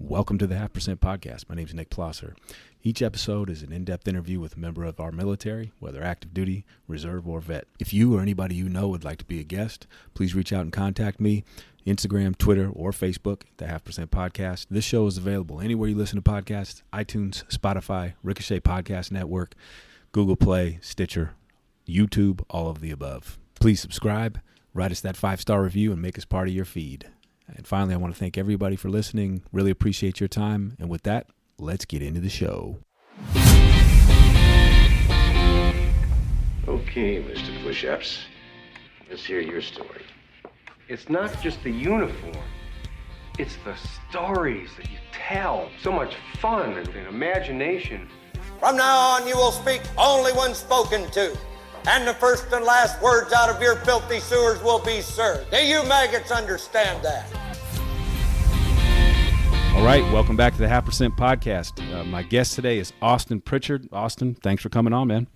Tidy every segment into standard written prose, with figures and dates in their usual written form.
Welcome to the Half Percent Podcast. My name is Nick Plosser. Each episode is an in-depth interview with a member of our military, whether active duty, reserve, or vet. If you or anybody you know would like to be a guest, please reach out and contact me. Instagram, Twitter, or Facebook, the Half Percent Podcast. This show is available anywhere you listen to podcasts: iTunes, Spotify, Ricochet Podcast Network, Google Play, Stitcher, YouTube, all of the above. Please subscribe, write us that 5-star review, and make us part of your feed. And finally, I want to thank everybody for listening. Really appreciate your time. And with that, let's get into the show. Okay, Mr. Push-Ups. Let's hear your story. It's not just the uniform. It's the stories that you tell. So much fun and imagination. From now on, you will speak only when spoken to. And the first and last words out of your filthy sewers will be sir. Do you maggots understand that? All right, welcome back to the Half Percent Podcast. My guest today is Austin Pritchard. Austin, thanks for coming on, man.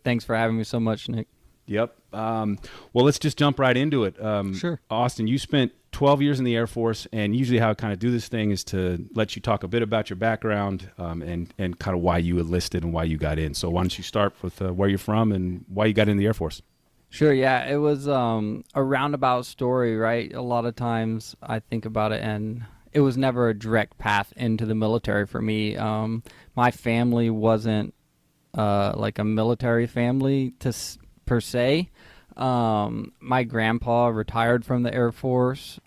Thanks for having me so much, Nick. Yep. Well, let's just jump right into it. Sure. Austin, you spent 12 years in the Air Force, and usually how I kind of do this thing is to let you talk a bit about your background and kind of why you enlisted and why you got in. So why don't you start with where you're from and why you got in the Air Force? Sure, yeah. It was a roundabout story, right? A lot of times I think about it, and it was never a direct path into the military for me. My family wasn't like a military family per se. My grandpa retired from the Air Force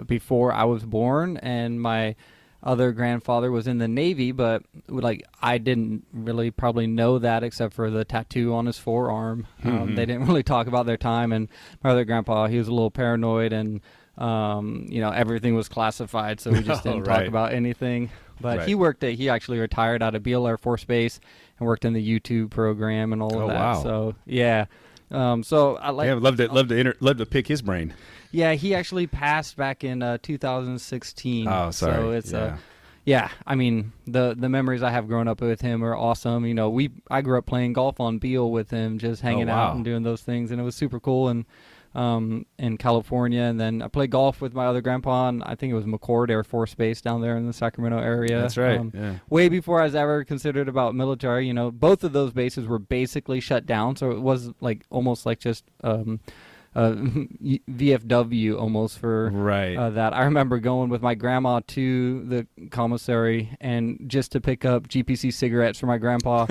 before I was born, and my other grandfather was in the Navy, but I didn't really probably know that except for the tattoo on his forearm. They didn't really talk about their time, and my other grandpa, he was a little paranoid, and everything was classified, so we just didn't talk about anything. But he actually retired out of Beale Air Force Base and worked in the U2 program and all of that. Wow. So yeah. So I like. Yeah, love to pick his brain. Yeah, he actually passed back in 2016. Oh, sorry. So it's I mean, the memories I have growing up with him are awesome. You know, I grew up playing golf on Beale with him, just hanging out and doing those things, and it was super cool. And in California, and then I played golf with my other grandpa, and I think it was McCord Air Force Base down there in the Sacramento area. That's right. Way before I was ever considered about military. You know, both of those bases were basically shut down, so it was like almost like just VFW almost for that. I remember going with my grandma to the commissary and just to pick up GPC cigarettes for my grandpa,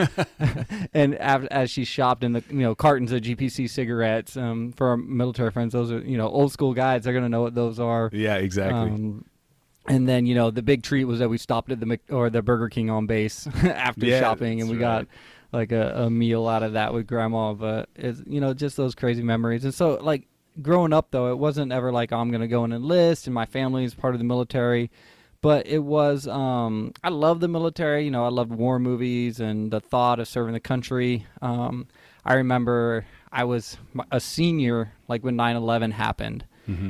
and as she shopped in the cartons of GPC cigarettes for our military friends. Those are old school guys. They're gonna know what those are. Yeah, exactly. And then the big treat was that we stopped at the Burger King on base after shopping, and we got like a meal out of that with grandma. But it's just those crazy memories. And so like growing up though, it wasn't ever like I'm gonna go and enlist and my family is part of the military, but it was I love the military. I loved war movies and the thought of serving the country. I remember I was a senior like when 9/11 happened.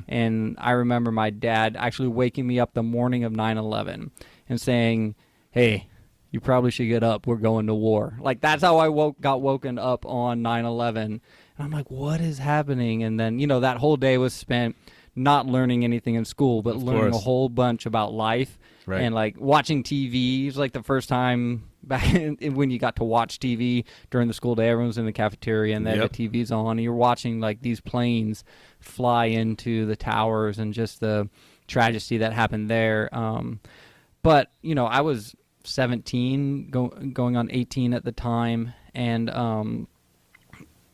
And I remember my dad actually waking me up the morning of 9/11 and saying, "Hey, you probably should get up. We're going to war." Like that's how I got woken up on 9/11. And I'm like, what is happening? And then, that whole day was spent not learning anything in school, but learning a whole bunch about life and like watching TV. It was like the first time back when you got to watch TV during the school day. Everyone was in the cafeteria and they had the TVs on, and you're watching like these planes fly into the towers and just the tragedy that happened there. But, I was 17 going on 18 at the time, and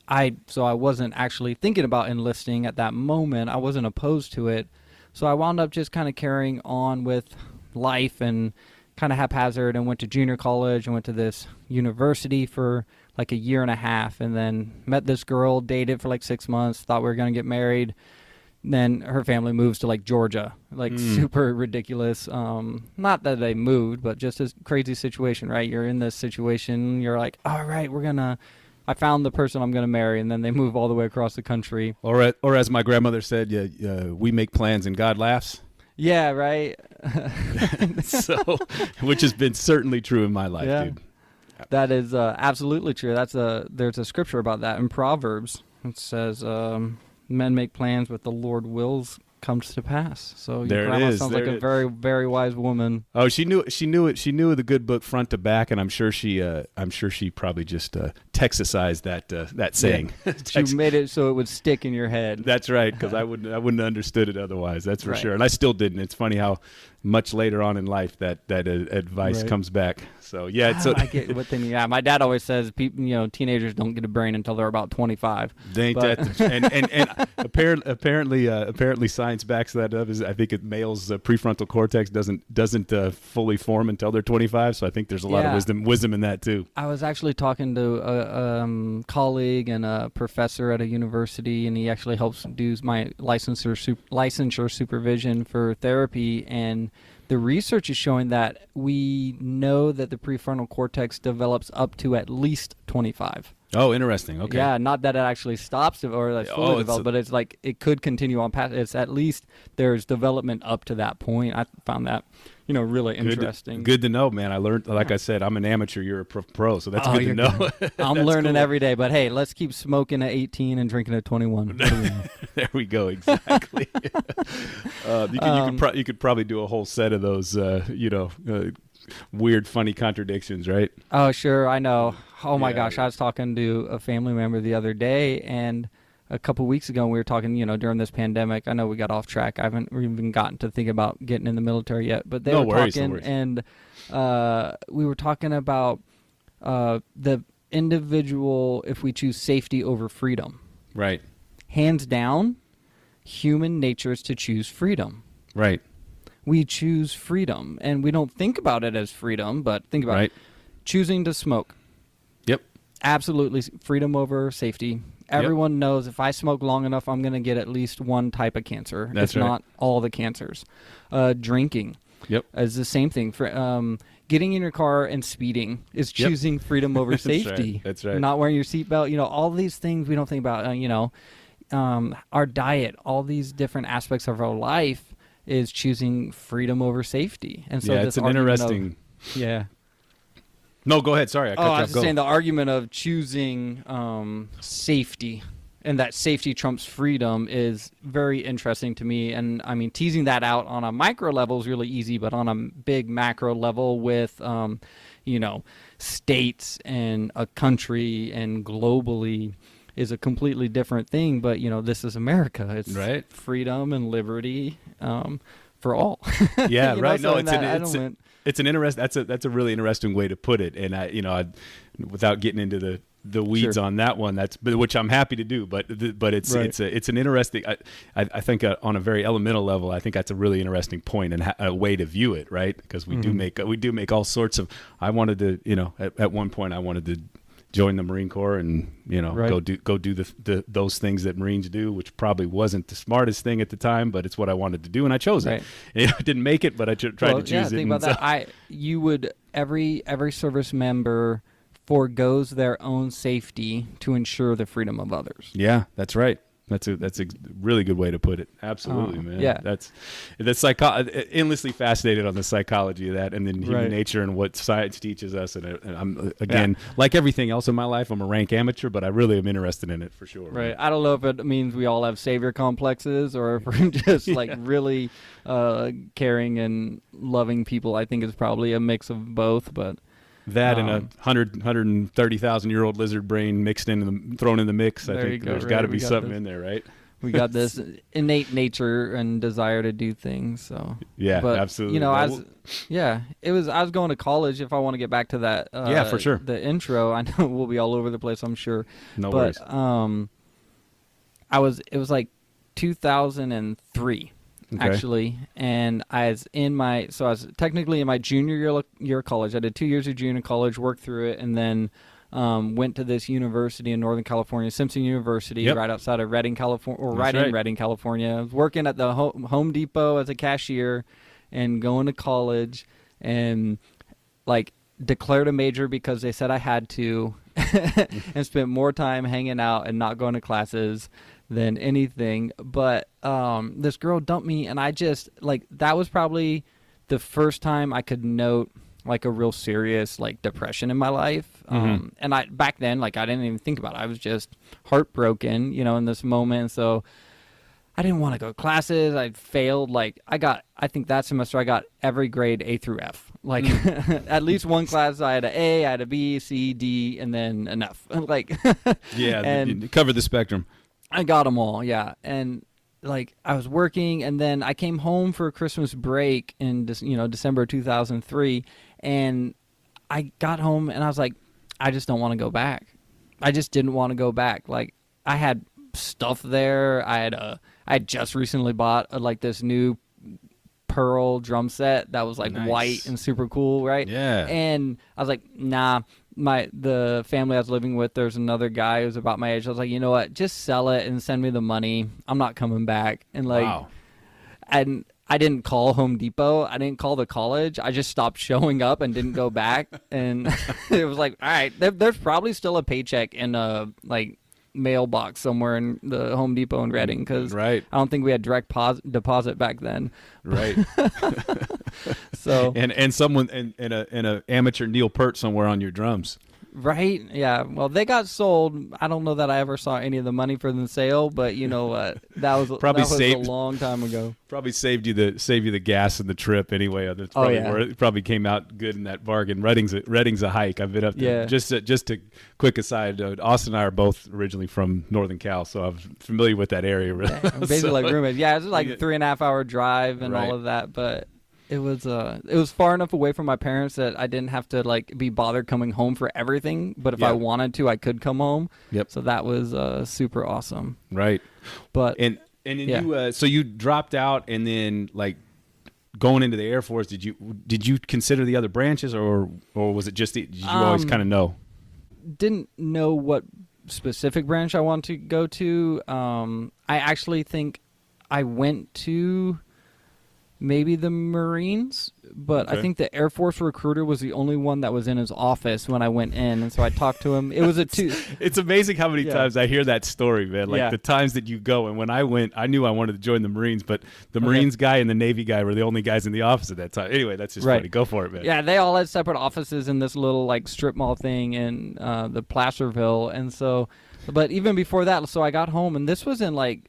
I wasn't actually thinking about enlisting at that moment. I wasn't opposed to it. So I wound up just kind of carrying on with life and kind of haphazard, and went to junior college and went to this university for like a year and a half, and then met this girl, dated for like 6 months, thought we were going to get married. Then her family moves to like Georgia, like super ridiculous. Not that they moved, but just a crazy situation, right? You're in this situation, you're like, all right, I found the person I'm going to marry, and then they move all the way across the country. Or as my grandmother said, we make plans and God laughs. Yeah, right. So, which has been certainly true in my life, dude. That is absolutely true. There's a scripture about that in Proverbs. It says, men make plans, but the Lord wills comes to pass. So There your it grandma is. sounds There like it a is. very, very wise woman. Oh, she knew it. She knew the good book front to back, and I'm sure she probably just Texasized that saying. She made it so it would stick in your head. That's right, because I wouldn't have understood it otherwise. That's for Right. sure, and I still didn't. It's funny how much later on in life that advice Right. comes back. So yeah, it's I get what they mean. Yeah, my dad always says people, teenagers don't get a brain until they're about 25. ain't But- that and apparently science backs that up. Is I think males' prefrontal cortex doesn't fully form until they're 25. So I think there's a lot of wisdom in that too. I was actually talking to a colleague and a professor at a university, and he actually helps do my licensure supervision for therapy. And the research is showing that we know that the prefrontal cortex develops up to at least 25. Oh, interesting. Okay. Yeah, not that it actually stops or that's fully developed, but it's like it could continue on past. It's at least there's development up to that point. I found that, really interesting. Good to know, man. I learned, like I said, I'm an amateur. You're a pro, so that's good to know. I'm learning every day, but hey, let's keep smoking at 18 and drinking at 21. What do we know? There we go. Exactly. You could probably do a whole set of those, weird, funny contradictions, right? Oh, sure. I know. Oh, my Yeah. gosh. I was talking to a family member the other day, and a couple weeks ago, we were talking, during this pandemic. I know we got off track. I haven't even gotten to think about getting in the military yet, but they were talking, and we were talking about the individual, if we choose safety over freedom. Right. Hands down, human nature is to choose freedom. Right. We choose freedom, and we don't think about it as freedom, but think about it. Choosing to smoke. Yep. Absolutely freedom over safety. Everyone knows if I smoke long enough, I'm going to get at least one type of cancer. That's if not all the cancers. Drinking. Yep. Is the same thing. For getting in your car and speeding is choosing freedom over safety. That's right. Not wearing your seatbelt. All these things we don't think about. Our diet, all these different aspects of our life is choosing freedom over safety. And so it's an interesting. Yeah. No, go ahead. Sorry, I cut you off. I was just saying the argument of choosing safety and that safety trumps freedom is very interesting to me. And I mean, teasing that out on a micro level is really easy, but on a big macro level with, states and a country and globally is a completely different thing. But, this is America. It's freedom and liberty for all. Yeah, right. So No, it's an that's a really interesting way to put it, and I without getting into the weeds on that one, which I'm happy to do, but it's an interesting. I think on a very elemental level, I think that's a really interesting point and a way to view it, right? Because we do make all sorts of. I wanted to, at one point, I wanted to join the Marine Corps and go do those things that Marines do, which probably wasn't the smartest thing at the time, but it's what I wanted to do, and I chose it. I didn't make it, but I tried to choose it. Think about that. You would every service member forgoes their own safety to ensure the freedom of others. Yeah, that's right. That's a really good way to put it. Absolutely, man. Yeah. That's endlessly fascinated on the psychology of that, and then human nature and what science teaches us. And I'm again, like everything else in my life, I'm a rank amateur, but I really am interested in it for sure. Right. Man. I don't know if it means we all have savior complexes or if we're just like really caring and loving people. I think it's probably a mix of both, but. That and a 130,000-year-old lizard brain mixed in, thrown in the mix. I think there's got to be something in there, right? We got this innate nature and desire to do things. So yeah, but, absolutely. I was going to college. If I want to get back to that, for sure. The intro, I know we'll be all over the place, I'm sure. No worries. It was like 2003. Okay. Actually, and I was technically in my junior year of college. I did 2 years of junior college, worked through it, and then went to this university in Northern California, Simpson University, right outside of Redding, California, or in Redding, California. I was working at the Home Depot as a cashier and going to college and like declared a major because they said I had to and spent more time hanging out and not going to classes than anything. But this girl dumped me, and I just that was probably the first time I could note like a real serious depression in my life. And I back then I didn't even think about it. I was just heartbroken, in this moment. So I didn't want to go to classes. I failed. Like I think that semester I got every grade A through F. Like at least one class I had an A, I had a B, C, D, and then an F. Like yeah, and you covered the spectrum. I got them all. Yeah, and like I was working, and then I came home for Christmas break in December 2003, and I got home and I was like, I just don't want to go back. I just didn't want to go back. Like I had stuff there. I had just recently bought like this new pearl drum set that was like nice. White and super cool, right? Yeah. And I was like, nah. The family I was living with, there's another guy who's about my age. I was like, you know what? Just sell it and send me the money. I'm not coming back. And like, wow. And I didn't call Home Depot. I didn't call the college. I just stopped showing up and didn't go back. And it was like, all right, there's probably still a paycheck in a like mailbox somewhere in the Home Depot in Reading, because right. I don't think we had direct deposit back then. Right. So and someone and a amateur Neil Peart somewhere on your drums. Right? Yeah. Well, they got sold. I don't know that I ever saw any of the money for the sale, but you know what? That was probably a long time ago. Probably saved you the gas and the trip anyway. That's probably where it probably came out good in that bargain. Reading's a hike. I've been up there. Yeah. Just a quick aside. Austin and I are both originally from Northern Cal, so I'm familiar with that area. Yeah, basically like roommates. Yeah, it was like a 3.5 hour drive and right. all of that, but it was far enough away from my parents that I didn't have to like be bothered coming home for everything. But if I wanted to, I could come home. Yep. So that was super awesome. Right. But and then you so you dropped out, and then like going into the Air Force, did you consider the other branches, or was it just did you always kind of know? Didn't know what specific branch I wanted to go to. I actually think I went to maybe the Marines, but I think the Air Force recruiter was the only one that was in his office when I went in, and so I talked to him. It was It's amazing how many times I hear that story, man. Like the times that you go, and when I went, I knew I wanted to join the Marines, but the Marines guy and the Navy guy were the only guys in the office at that time. Anyway, that's just funny. Go for it, man. Yeah, they all had separate offices in this little like strip mall thing in the Placerville, and so, but even before that, so I got home, and this was in like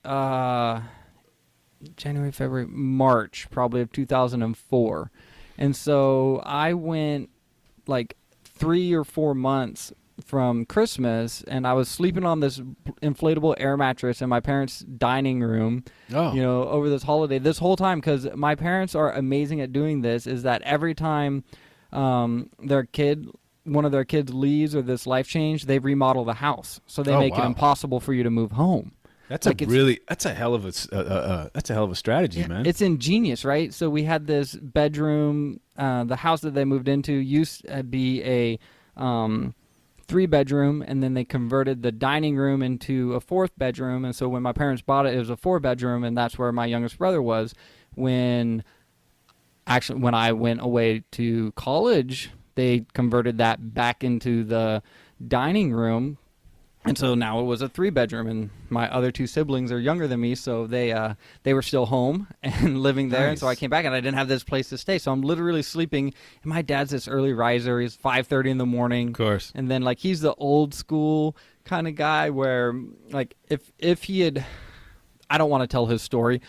January, February, March, probably of 2004. And so I went like 3 or 4 months from Christmas, and I was sleeping on this inflatable air mattress in my parents' dining room, over this holiday, this whole time, because my parents are amazing at doing this, is that every time one of their kids leaves or this life change, they remodel the house. So they make it impossible for you to move home. That's a hell of a strategy, man. It's ingenious, right? So we had this bedroom. The house that they moved into used to be a 3-bedroom, and then they converted the dining room into a 4th bedroom. And so when my parents bought it, it was a 4-bedroom, and that's where my youngest brother was. When I went away to college, they converted that back into the dining room. And so now it was a 3-bedroom, and my other 2 siblings are younger than me, so they were still home and living there. Nice. And so I came back, and I didn't have this place to stay, so I'm literally sleeping. And my dad's this early riser; he's 5:30 in the morning. Of course. And then like he's the old school kind of guy where like if he had, I don't want to tell his story.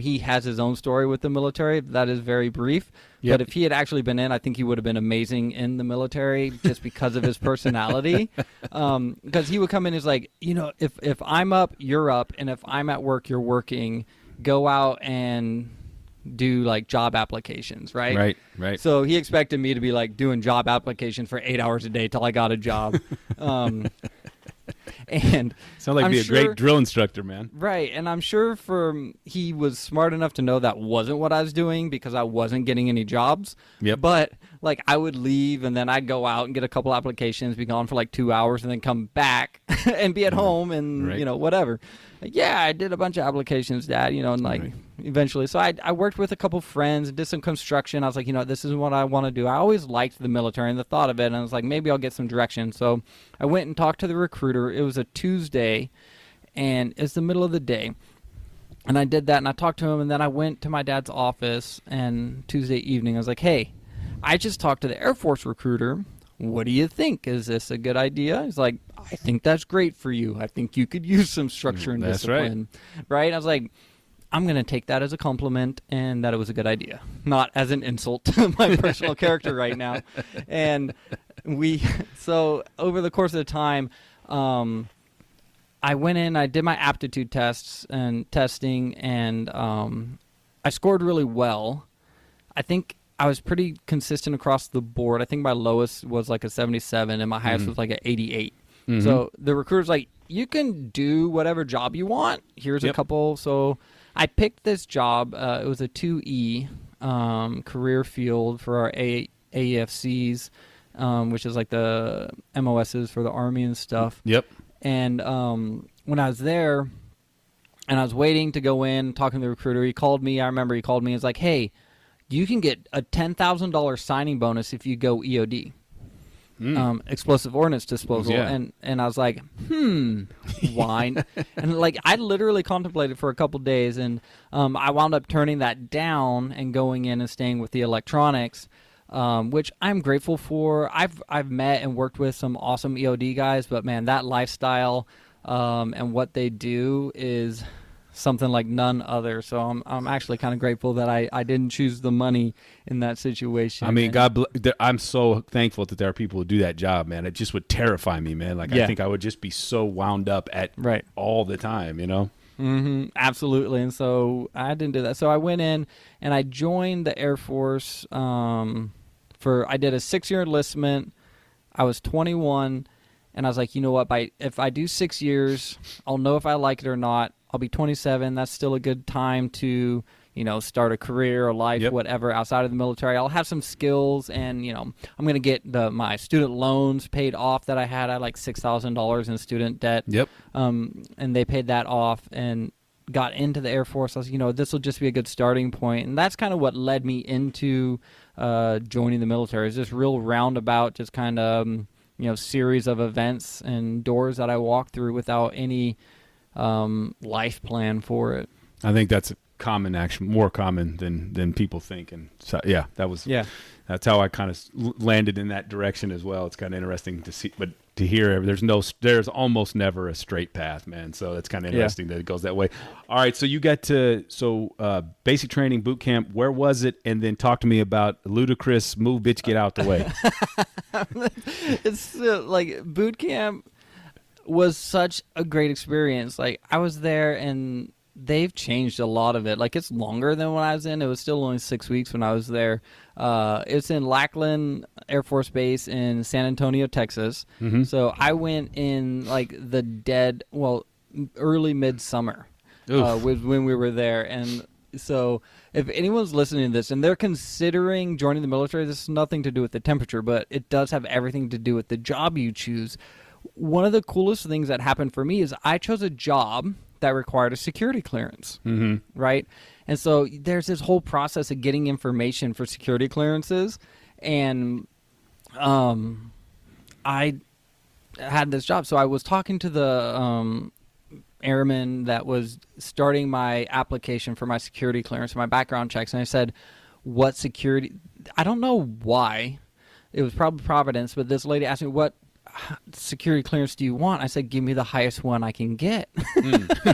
He has his own story with the military that is very brief. Yep. But if he had actually been in, I think he would have been amazing in the military just because of his personality. Because he would come in as like, if I'm up, you're up, and if I'm at work, you're working. Go out and do like job applications, right? Right. So he expected me to be like doing job applications for 8 hours a day till I got a job. And sounds like be a great drill instructor, man. Right, and I'm sure he was smart enough to know that wasn't what I was doing because I wasn't getting any jobs. Yep. But like I would leave, and then I'd go out and get a couple applications, be gone for like 2 hours, and then come back and be at home and whatever. Yeah, I did a bunch of applications, Dad. And like eventually, so I worked with a couple friends, did some construction. I was like, this is what I want to do. I always liked the military and the thought of it, and I was like, maybe I'll get some direction. So I went and talked to the recruiter. It was a Tuesday, and it's the middle of the day. And I did that, and I talked to him, and then I went to my dad's office, and Tuesday evening, I was like, hey, I just talked to the Air Force recruiter. What do you think? Is this a good idea? He's like, I think that's great for you. I think you could use some structure and discipline. Right. I was like, I'm going to take that as a compliment and that it was a good idea, not as an insult to my personal character right now. And so over the course of the time, I went in, I did my aptitude tests and testing, and I scored really well. I think I was pretty consistent across the board. I think my lowest was like a 77 and my highest was like an 88. So the recruiter's like, you can do whatever job you want. Here's a couple. So I picked this job. It was a 2E career field for our AEFCs, which is like the MOSs for the Army and stuff. And when I was there and I was waiting to go in, talking to the recruiter, he called me. I remember he called me and was like, hey, you can get a $10,000 signing bonus if you go EOD. Explosive ordnance disposal. And I was like, why? And like, I literally contemplated for a couple days, and I wound up turning that down and going in and staying with the electronics, which I'm grateful for. I've met and worked with some awesome EOD guys, but man, that lifestyle and what they do is something like none other. So I'm actually kind of grateful that I didn't choose the money in that situation. I mean, I'm so thankful that there are people who do that job, man. It just would terrify me, man. Like, I think I would just be so wound up at all the time, you know? Absolutely. And so I didn't do that. So I went in and I joined the Air Force I did a 6-year enlistment. I was 21, and I was like, you know what? If I do 6 years, I'll know if I like it or not. I'll be 27. That's still a good time to, start a career or life, whatever, outside of the military. I'll have some skills, and, I'm going to get my student loans paid off that I had. I had like $6,000 in student debt. And they paid that off and got into the Air Force. I was, this will just be a good starting point. And that's kind of what led me into joining the military. It's this real roundabout, just kind of, series of events and doors that I walked through without any life plan for it. I think that's common, actually, more common than people think. And so, that's how I kind of landed in that direction as well. It's kind of interesting to see, but to hear there's almost never a straight path, man. So it's kind of interesting that it goes that way. All right, so you got to basic training boot camp. Where was it? And then talk to me about ludicrous move, bitch, get out the way. It's like boot camp was such a great experience. Like, I was there and they've changed a lot of it. Like, it's longer than when I was in. It was still only 6 weeks when I was there. It's in Lackland Air Force Base in San Antonio, Texas. So I went in like early midsummer was when we were there. And so if anyone's listening to this and they're considering joining the military, this has nothing to do with the temperature, but it does have everything to do with the job you choose. One of the coolest things that happened for me is I chose a job that required a security clearance, right? And so there's this whole process of getting information for security clearances, and I had this job. So I was talking to the airman that was starting my application for my security clearance, my background checks, and I said, what security? I don't know why. It was probably Providence, but this lady asked me, what security clearance do you want? I said, give me the highest one I can get.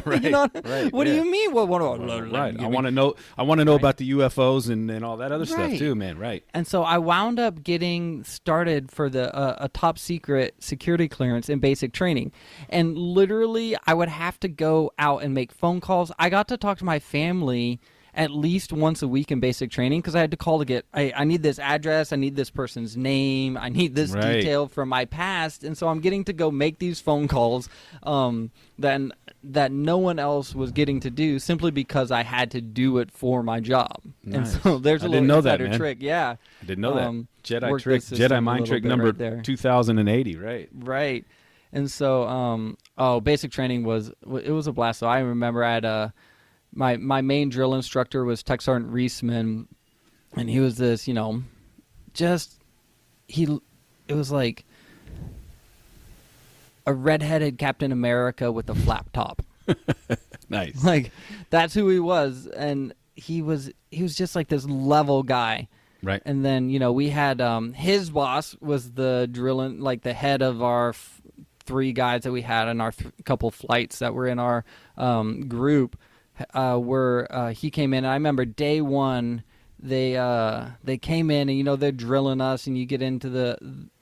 Right. What do you mean? What right. I want to know about the UFOs and all that other stuff too, man. Right. And so I wound up getting started for a top secret security clearance in basic training. And literally I would have to go out and make phone calls. I got to talk to my family at least once a week in basic training because I had to call to get, I need this address, I need this person's name, I need this detail from my past. And so I'm getting to go make these phone calls that no one else was getting to do simply because I had to do it for my job. Nice. And so there's a little insider trick. Yeah. I didn't know that. Jedi mind trick number 2080, right? Right. And so, basic training was a blast. So I remember I had my main drill instructor was Tech Sergeant Reisman, and he was this, it was like a redheaded Captain America with a flap top. Nice. Like, that's who he was, and he was just like this level guy. Right. And then, we had his boss was the drilling, like the head of our 3 guys that we had in our couple flights that were in our group he came in. And I remember day 1, they came in and, they're drilling us, and you get into the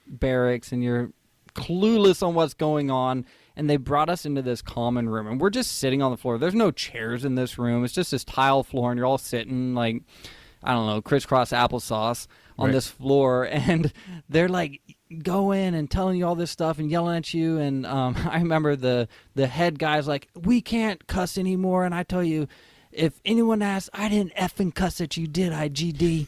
barracks and you're clueless on what's going on. And they brought us into this common room, and we're just sitting on the floor. There's no chairs in this room. It's just this tile floor, and you're all sitting like, I don't know, crisscross applesauce on this floor. And they're like going and telling you all this stuff and yelling at you. And I remember the head guy's like, we can't cuss anymore. And I tell you, if anyone asks, I didn't effing cuss at you, did I, GD?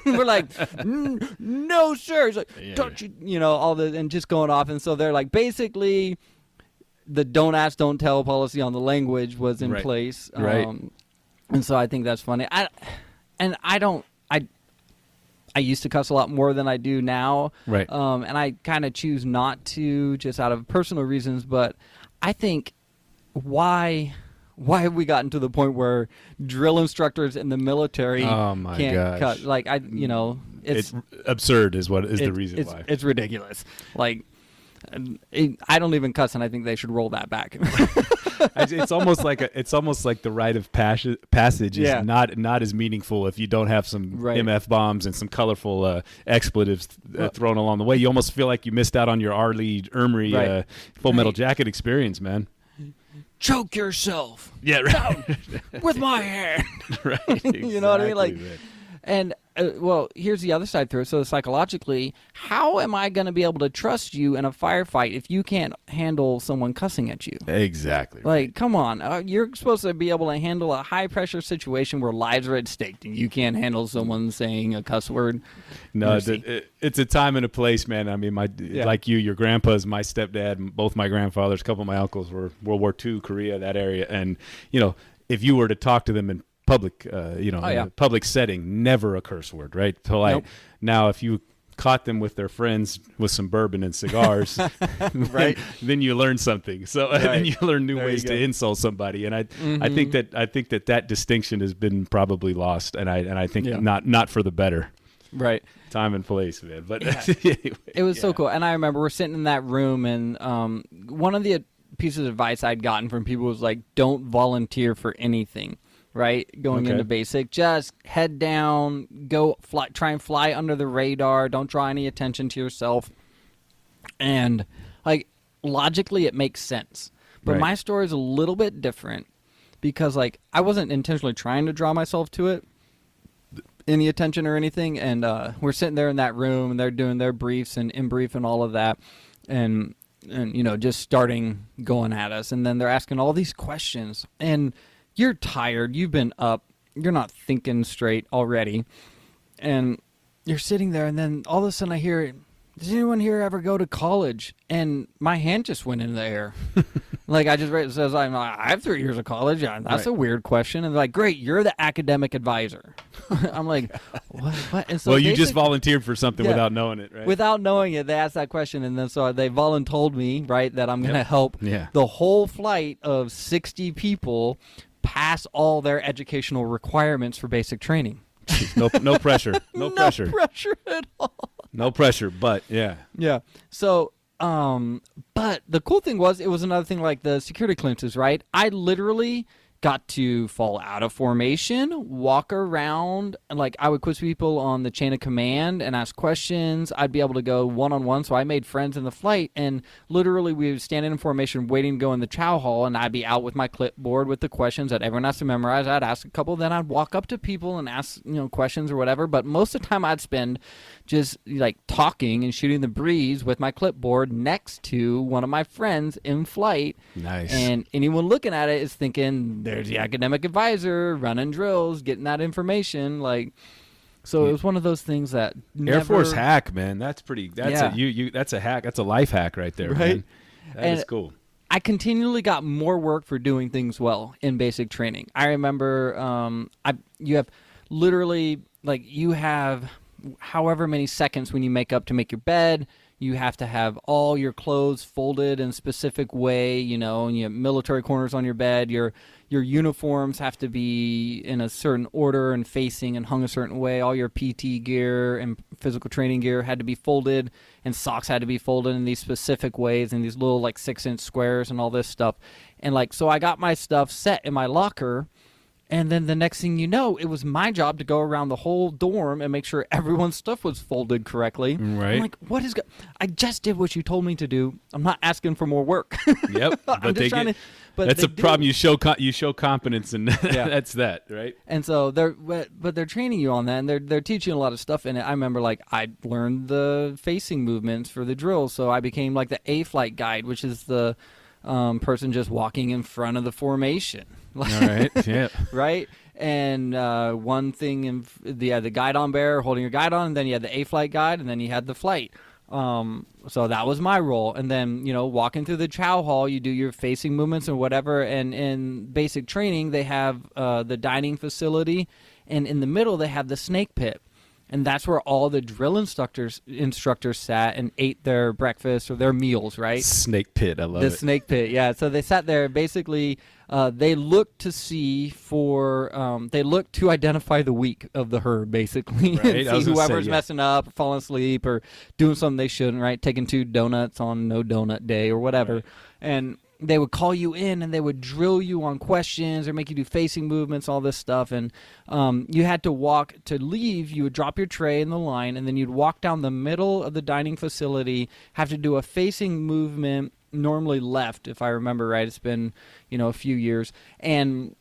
We're like, no, sir. He's like, don't you, all the, and just going off. And so they're like, basically, the don't ask, don't tell policy on the language was in place. And so I think that's funny. I used to cuss a lot more than I do now. Right. And I kind of choose not to, just out of personal reasons. But I think why have we gotten to the point where drill instructors in the military can't cut? Like, it's absurd is the reason why. It's ridiculous. Like, I don't even cuss, and I think they should roll that back. It's almost like the rite of passage is not as meaningful if you don't have some MF bombs and some colorful expletives thrown along the way. You almost feel like you missed out on your R. Lee Ermey Full Metal Jacket experience, man. Choke yourself. Yeah, right. With my hand. Right. Exactly, you know what I mean? Like, man. And here's the other side through it. So psychologically, how am I going to be able to trust you in a firefight if you can't handle someone cussing at you? Exactly. Like, come on. You're supposed to be able to handle a high-pressure situation where lives are at stake, and you can't handle someone saying a cuss word. No, it's a time and a place, man. I mean, like your grandpa's my stepdad, both my grandfathers, a couple of my uncles were World War II, Korea, that area. And, if you were to talk to them in public, in a public setting, never a curse word, right? Polite. Nope. Now, if you caught them with their friends with some bourbon and cigars, then you learn something. So then you learn new ways to insult somebody. And I think that distinction has been probably lost, and I think not for the better. Right. Time and place, man. But anyway, it was so cool. And I remember we're sitting in that room, and one of the pieces of advice I'd gotten from people was like, don't volunteer for anything. Right, going into basic, just head down, go fly, try and fly under the radar. Don't draw any attention to yourself. And like logically, it makes sense. But my story is a little bit different because like I wasn't intentionally trying to draw myself to it, any attention or anything. And we're sitting there in that room, and they're doing their briefs and in brief and all of that, and just starting going at us, and then they're asking all these questions and. You're tired. You've been up. You're not thinking straight already. And you're sitting there, and then all of a sudden I hear, does anyone here ever go to college? And my hand just went into the air. Like I just read it says, I have 3 years of college. That's a weird question. And they're like, great, you're the academic advisor. I'm like, what? And so well, you just volunteered for something without knowing it, right? Without knowing it, they asked that question. And then so they voluntold me, right, that I'm going to help the whole flight of 60 people pass all their educational requirements for basic training. No pressure. No pressure. No pressure at all. No pressure, but yeah. So, but the cool thing was, it was another thing like the security clearances, right? I literally got to fall out of formation, walk around, and like I would quiz people on the chain of command and ask questions. I'd be able to go one-on-one, so I made friends in the flight, and literally we would stand in formation waiting to go in the chow hall, and I'd be out with my clipboard with the questions that everyone has to memorize. I'd ask a couple, then I'd walk up to people and ask questions or whatever, but most of the time I'd spend just like talking and shooting the breeze with my clipboard next to one of my friends in flight. Nice. And anyone looking at it is thinking, there's the academic advisor running drills, getting that information. Like, so it was one of those things that Air Force hack, man. That's pretty. That's a hack. That's a life hack right there, right? Man. That is cool. I continually got more work for doing things well in basic training. I remember, you have literally like you have however many seconds when you make up to make your bed. You have to have all your clothes folded in a specific way, and you have military corners on your bed. Your uniforms have to be in a certain order and facing and hung a certain way. All your PT gear and physical training gear had to be folded, and socks had to be folded in these specific ways, in these little 6-inch squares and all this stuff. And so I got my stuff set in my locker. And then the next thing you know, it was my job to go around the whole dorm and make sure everyone's stuff was folded correctly. Right. I'm like, what is I just did what you told me to do. I'm not asking for more work. Yep. I'm just trying to. But that's a problem. You show competence, and that's that, right? And so they're training you on that, and they're teaching a lot of stuff in it. I remember I learned the facing movements for the drills, so I became the A-flight guide, which is the person just walking in front of the formation. All right. Yeah. Right. And one thing, you had the guidon bearer holding your guidon, and then you had the A-flight guide, and then you had the flight. So that was my role. And then, walking through the chow hall, you do your facing movements or whatever. And in basic training, they have the dining facility, and in the middle, they have the snake pit. And that's where all the drill instructors sat and ate their breakfast or their meals, right? Snake pit, I love it. The snake pit, yeah. So they sat there. Basically, they looked to see they looked to identify the weak of the herd, basically, right. and see whoever's messing up or falling asleep or doing something they shouldn't, right? Taking 2 donuts on no donut day or whatever, right. And they would call you in and they would drill you on questions or make you do facing movements, all this stuff. And you had to walk to leave. You would drop your tray in the line, and then you'd walk down the middle of the dining facility, have to do a facing movement, normally left, if I remember right. It's been, a few years. And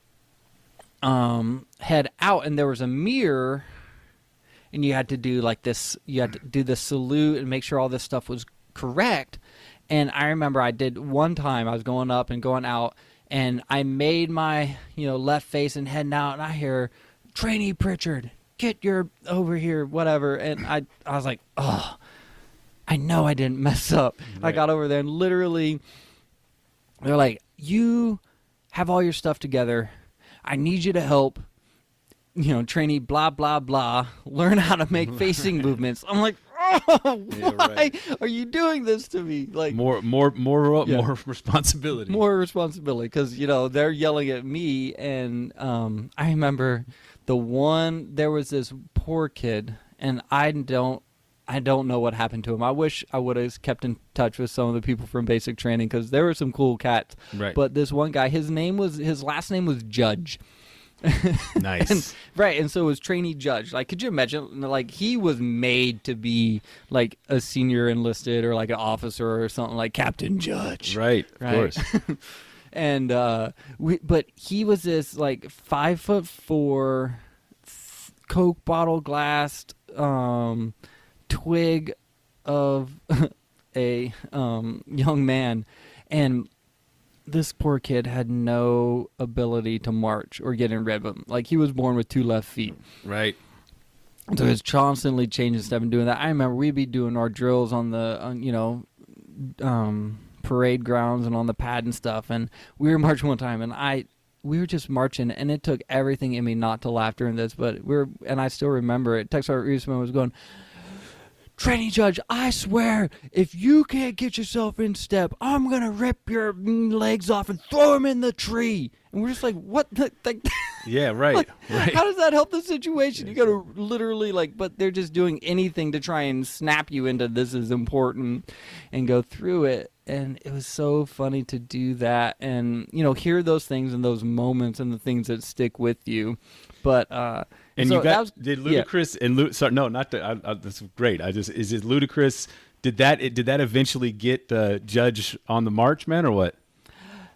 head out, and there was a mirror, and you had to do this. You had to do the salute and make sure all this stuff was correct. And I remember I did one time, I was going up and going out, and I made my, left face and heading out, and I hear, "Trainee Pritchard, get your over here," whatever. And I was like, oh, I know I didn't mess up. Right. I got over there, and literally, they're like, "You have all your stuff together. I need you to help, trainee blah, blah, blah, learn how to make facing movements." I'm like, oh, yeah, why right. are you doing this to me? More responsibility. More responsibility, because they're yelling at me, and I remember there was this poor kid, and I don't know what happened to him. I wish I would have kept in touch with some of the people from basic training, because there were some cool cats. Right. But this one guy, his last name was Judge. Nice. And so it was trainee Judge. Could you imagine? He was made to be a senior enlisted or an officer or something, like Captain Judge. Right. Of course. And but he was this 5'4", Coke bottle glassed twig of a young man, and this poor kid had no ability to march or get in rhythm. He was born with 2 left feet. Right. So he was constantly changing stuff and doing that. I remember we'd be doing our drills on the, parade grounds and on the pad and stuff. And we were marching one time, and we were just marching, and it took everything in me not to laugh during this. But and I still remember it. Tex Sergeant Reisman was going, "Trainee Judge, I swear, if you can't get yourself in step, I'm going to rip your legs off and throw them in the tree." And we're just like, what? Yeah, right, right. How does that help the situation? You got to literally, but they're just doing anything to try and snap you into this is important and go through it. And it was so funny to do that and, hear those things and those moments and the things that stick with you. But, and so did Ludacris and sorry, no, not that. That's great. Is it Ludacris? Did that eventually get Judge on the march, man, or what?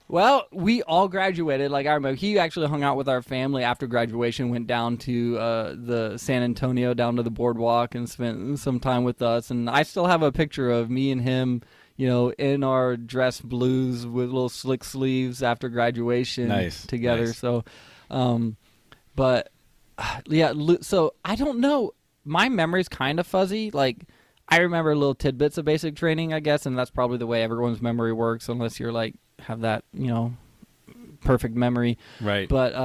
Well, we all graduated. I remember he actually hung out with our family after graduation, went down to the San Antonio, down to the boardwalk, and spent some time with us. And I still have a picture of me and him, in our dress blues with little slick sleeves after graduation together. Nice. So, but yeah, so I don't know. My memory's kind of fuzzy. I remember little tidbits of basic training, I guess, and that's probably the way everyone's memory works, unless you're have that, perfect memory. Right. But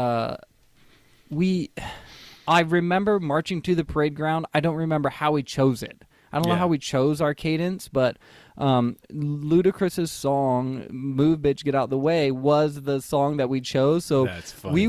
I remember marching to the parade ground. I don't remember how we chose it. I don't know how we chose our cadence, but Ludacris's song "Move Bitch Get Out the Way" was the song that we chose. So That's funny.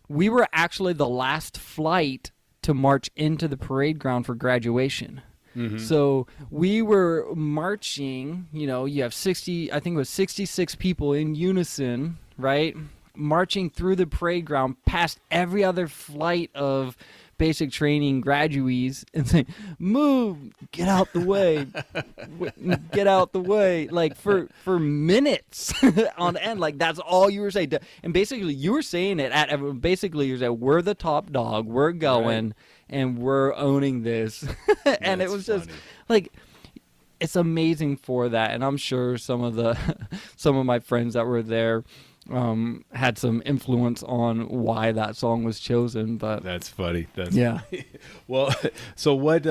we were actually the last flight to march into the parade ground for graduation. Mm-hmm. So we were marching, you have 66 people in unison, right? Marching through the parade ground past every other flight of basic training graduates and saying, "Move, get out the way, get out the way," like for minutes on end. Like that's all you were saying. And basically you were saying it basically you're saying, we're the top dog, we're going, and we're owning this. And it was just like, it's amazing for that. And I'm sure some of my friends that were there had some influence on why that song was chosen. But that's funny. Yeah. Well, so what?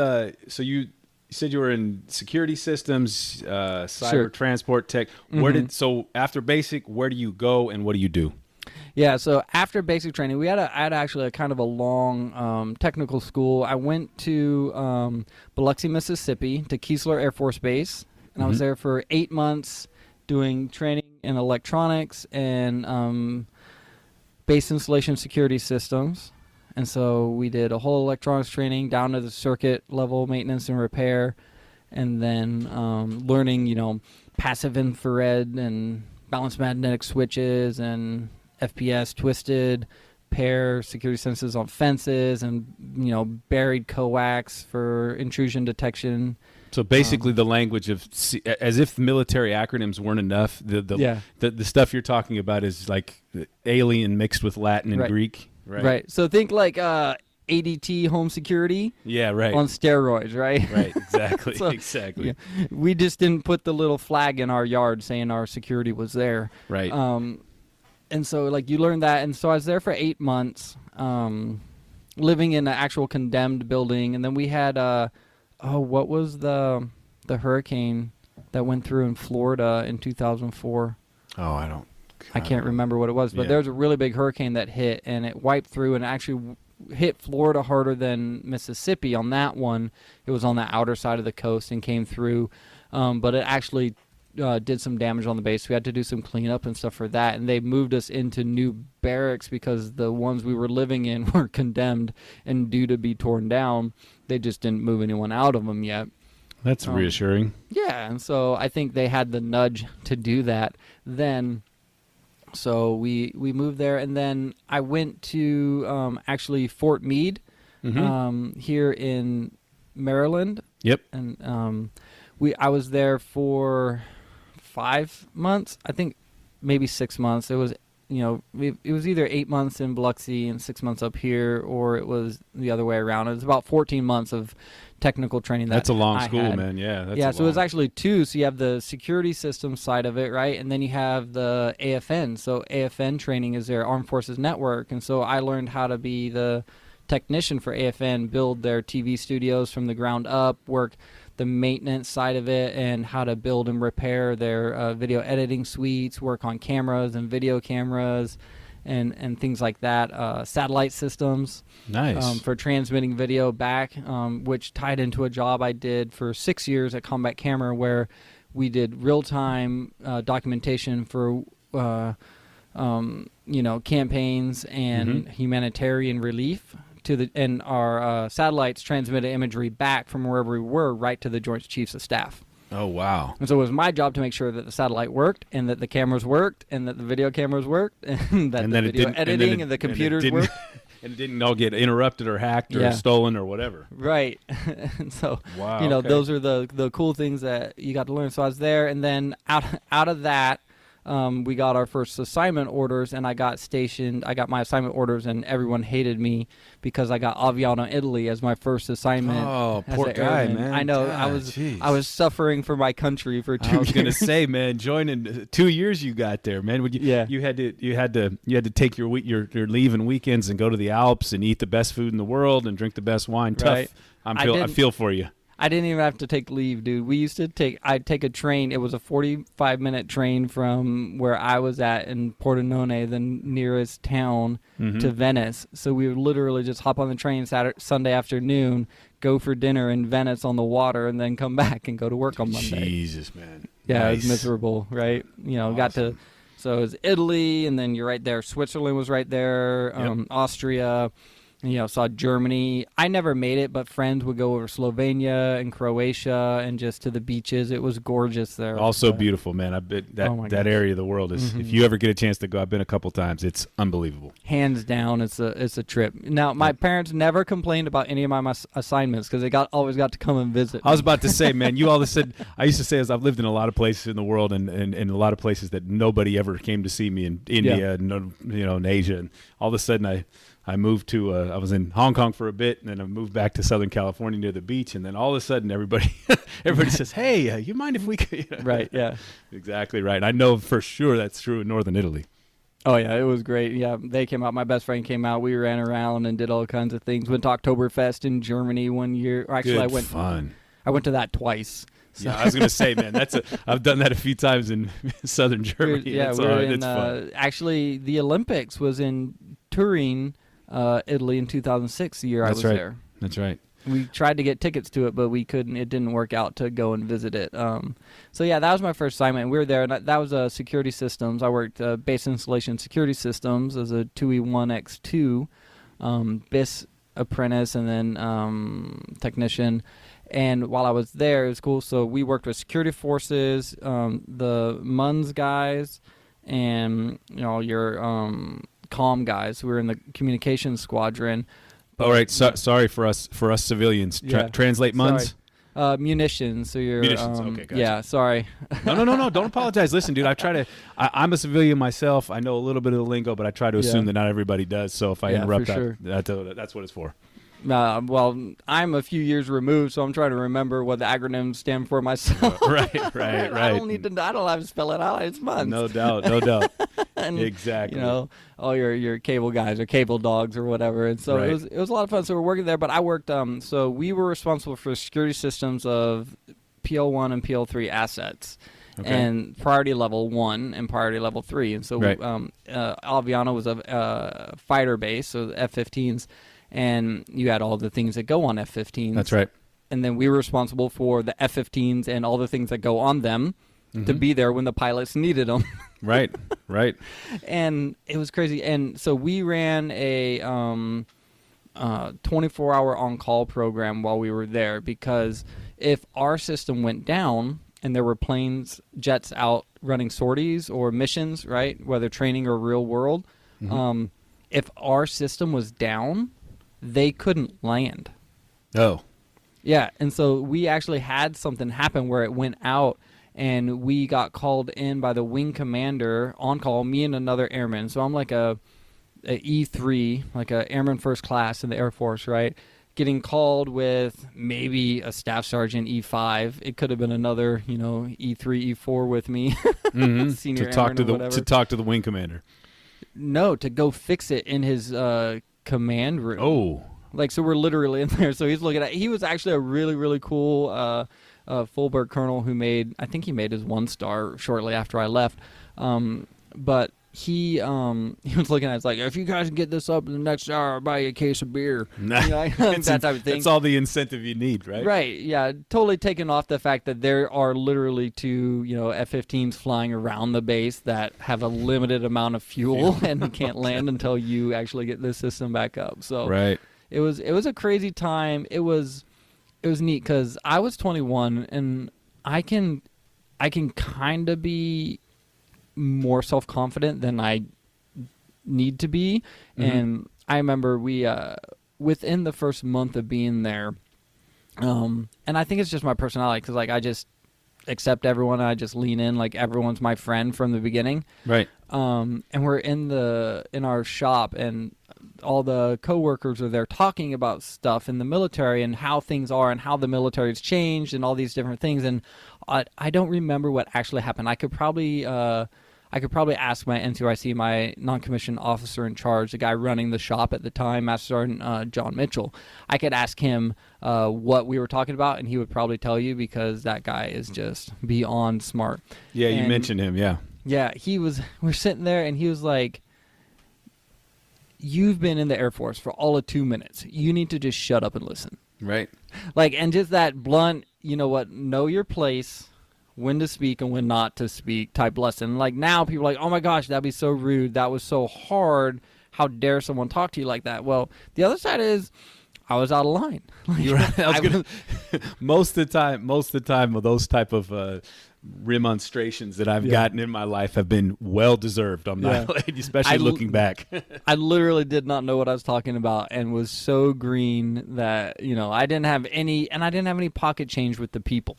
So you said you were in security systems, cyber transport tech. Mm-hmm. So after basic, where do you go and what do you do? Yeah, so after basic training, I had actually a kind of a long technical school. I went to Biloxi, Mississippi, to Keesler Air Force Base, and I was there for 8 months doing training in electronics and base installation security systems. And so we did a whole electronics training down to the circuit level maintenance and repair, and then learning, passive infrared and balanced magnetic switches and FPS twisted pair security sensors on fences and buried coax for intrusion detection. So basically the language of, as if military acronyms weren't enough, the stuff you're talking about is like alien mixed with Latin and Greek. Right. So think like ADT home security. Yeah, right. On steroids, right? Right, exactly. So, exactly. Yeah, we just didn't put the little flag in our yard saying our security was there. Right. And so like you learn that. And so I was there for 8 months, living in an actual condemned building. And then we had, what was the hurricane that went through in Florida in 2004? Oh, I can't remember what it was, but there was a really big hurricane that hit, and it wiped through and actually hit Florida harder than Mississippi on that one. It was on the outer side of the coast and came through, but it actually did some damage on the base. We had to do some cleanup and stuff for that, and they moved us into new barracks because the ones we were living in were condemned and due to be torn down. They just didn't move anyone out of them yet. That's reassuring. Yeah, and so I think they had the nudge to do that then. So we moved there, and then I went to actually Fort Meade here in Maryland. Yep. And I was there for 5 months, I think maybe 6 months. It was it was either 8 months in Biloxi and 6 months up here, or it was the other way around. It was about 14 months of technical training. That's a long I school, had. man. Yeah. Yeah, so it was actually 2. So you have the security system side of it, right? And then you have the AFN. So AFN training is their Armed Forces Network. And so I learned how to be the technician for AFN, build their TV studios from the ground up, work the maintenance side of it, and how to build and repair their video editing suites, work on cameras and video cameras and things like that. Satellite systems. Nice. For transmitting video back, which tied into a job I did for 6 years at Combat Camera, where we did real-time documentation for campaigns and humanitarian relief and our satellites transmitted imagery back from wherever we were right to the Joint Chiefs of Staff. Oh, wow. And so it was my job to make sure that the satellite worked and that the cameras worked and that the video cameras worked and that the video editing and the computers worked. And it didn't all get interrupted or hacked or stolen or whatever. Right. And so, wow, those are the cool things that you got to learn. So I was there, and then out of that, we got our first assignment orders, and I got my assignment orders, and everyone hated me because I got Aviano, Italy as my first assignment. Oh, poor guy, man. I know. God, I was suffering for my country for 2 years. I was going to say, man, joining 2 years you got there, man. You had to take your leave and weekends and go to the Alps and eat the best food in the world and drink the best wine. Tough. Right. I feel for you. I didn't even have to take leave, dude. I'd take a train. It was a 45-minute train from where I was at in Pordenone, the nearest town, to Venice. So we would literally just hop on the train Sunday afternoon, go for dinner in Venice on the water, and then come back and go to work on Monday. Jesus, man. Yeah, Nice. It was miserable, right? Awesome. So it was Italy, and then you're right there. Switzerland was right there, Austria. Saw Germany. I never made it, but friends would go over Slovenia and Croatia and just to the beaches. It was gorgeous there. Also beautiful, man. I bet that area of the world is. If you ever get a chance to go, I've been a couple times. It's unbelievable. Hands down, it's a trip. Now, my parents never complained about any of my assignments because they always got to come and visit. I was about to say, man, you all of a sudden. I used to say, as I've lived in a lot of places in the world and a lot of places that nobody ever came to see me in India and in Asia, and all of a sudden I moved to, I was in Hong Kong for a bit, and then I moved back to Southern California near the beach, and then all of a sudden everybody says, hey, you mind if we could? Right, yeah. Exactly right. And I know for sure that's true in Northern Italy. Oh, yeah, it was great. Yeah, they came out. My best friend came out. We ran around and did all kinds of things. Went to Oktoberfest in Germany one year. Actually, fun. I went to that twice. So. Yeah, I was going to say, man, I've done that a few times in Southern Germany. Fun. Actually, the Olympics was in Turin, Italy in 2006, the year I was there. That's right. We tried to get tickets to it, but we couldn't. It didn't work out to go and visit it. So yeah, that was my first assignment. We were there, and that was security systems. I worked base installation security systems as a 2E1X2 BIS apprentice, and then technician. And while I was there, it was cool. So we worked with security forces, the MUNS guys, and your comm guys. We were in the communications squadron. All right. Sorry for us civilians. Translate MUNS. Munitions. So you're munitions. Okay, gotcha. Yeah. Sorry. No. Don't apologize. Listen, dude. I'm a civilian myself. I know a little bit of the lingo, but I try to assume that not everybody does. So if I interrupt, that's what it's for. Well, I'm a few years removed, so I'm trying to remember what the acronyms stand for myself. Right. I don't have to spell it out. It's MUNS. No doubt. And, exactly. All your cable guys or cable dogs or whatever. And so it was a lot of fun. So we're working there, but I worked. So we were responsible for security systems of PL1 and PL3 assets. Okay. And priority level 1 and priority level 3. And so Alviano was a fighter base, so F-15s. And you had all the things that go on F-15s. That's right. And then we were responsible for the F-15s and all the things that go on them to be there when the pilots needed them. Right. And it was crazy. And so we ran a 24-hour on-call program while we were there, because if our system went down and there were jets out running sorties or missions, right, whether training or real world, if our system was down, they couldn't land. Oh. Yeah, and so we actually had something happen where it went out, and we got called in by the wing commander on call, me and another airman. So I'm like a E3, like a airman first class in the Air Force, right? Getting called with maybe a staff sergeant E5. It could have been another, E3, E4 with me. Senior to talk to the wing commander. No, to go fix it in his command room. Oh. So we're literally in there. So he's looking at. He was actually a really, really cool Fulberg colonel who I think he made his 1-star shortly after I left. But he was looking at it, it's like, if you guys can get this up in the next hour, I'll buy you a case of beer. That type of thing. That's all the incentive you need, right? Right, yeah. Totally taken off the fact that there are literally 2, F-15s flying around the base that have a limited amount of fuel and can't land until you actually get the system back up. So it was a crazy time. It was neat because I was 21 and I can kind of be more self-confident than I need to be. And I remember we within the first month of being there, and I think it's just my personality, because I just accept everyone, and I just lean in, like everyone's my friend from the beginning, right? And we're in our shop, and all the coworkers are there talking about stuff in the military and how things are and how the military's changed and all these different things. And I don't remember what actually happened. I could probably I could probably ask my NCRIC, my non-commissioned officer in charge, the guy running the shop at the time, Master Sergeant John Mitchell. I could ask him what we were talking about, and he would probably tell you, because that guy is just beyond smart. Yeah, you mentioned him, yeah. Yeah, we're sitting there, and he was like, you've been in the Air Force for all of 2 minutes. You need to just shut up and listen. Right. Like, and just that blunt, you know what, know your place, when to speak and when not to speak type lesson. Like, now people are like, oh my gosh, that'd be so rude. That was so hard. How dare someone talk to you like that? Well, the other side is, I was out of line. You're right. Most of the time, those type of remonstrations that I've gotten in my life have been well deserved. I'm not, especially looking back. I literally did not know what I was talking about, and was so green that, you know, I didn't have any pocket change with the people.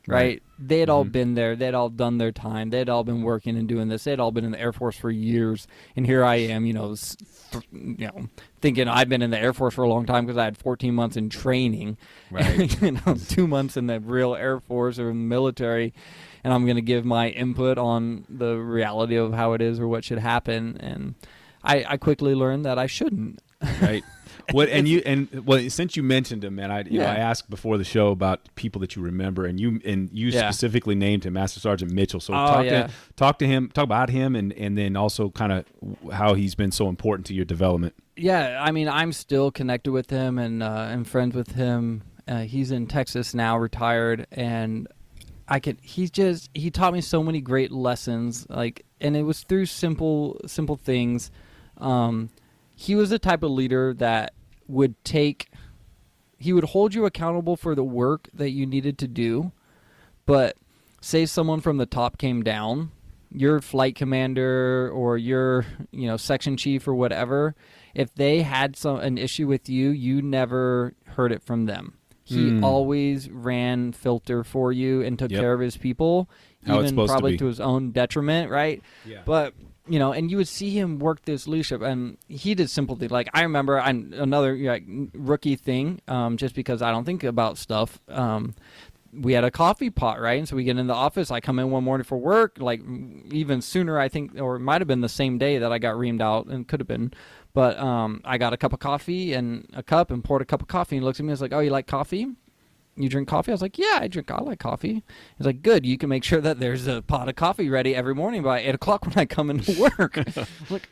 Right? They had all been there. They had all done their time. They had all been working and doing this. They had all been in the Air Force for years. And here I am, thinking I've been in the Air Force for a long time because I had 14 months in training. Right. 2 months in the real Air Force or military. And I'm going to give my input on the reality of how it is or what should happen. And I quickly learned that I shouldn't. Right. Since you mentioned him, man, I asked before the show about people that you remember, and you specifically named him, Master Sergeant Mitchell. So talk about him, and then also kind of how he's been so important to your development. Yeah, I mean, I'm still connected with him and friends with him. He's in Texas now, retired, and he taught me so many great lessons, and it was through simple things. He was the type of leader that would hold you accountable for the work that you needed to do, but say someone from the top came down, your flight commander or your, section chief or whatever, if they had an issue with you, you never heard it from them. He always ran filter for you and took care of his people, even probably to his own detriment, right? Yeah. But and you would see him work this leadership, and he did simple things. Like, I remember another rookie thing, just because I don't think about stuff. We had a coffee pot, right? And so we get in the office. I come in one morning for work, like even sooner, I think, or it might have been the same day that I got reamed out, and could have been. But I got a cup of coffee and a cup and poured a cup of coffee, and he looks at me and is like, oh, you like coffee? You drink coffee? I was like, yeah, I like coffee. He's like, good. You can make sure that there's a pot of coffee ready every morning by 8 o'clock when I come into work. I'm like,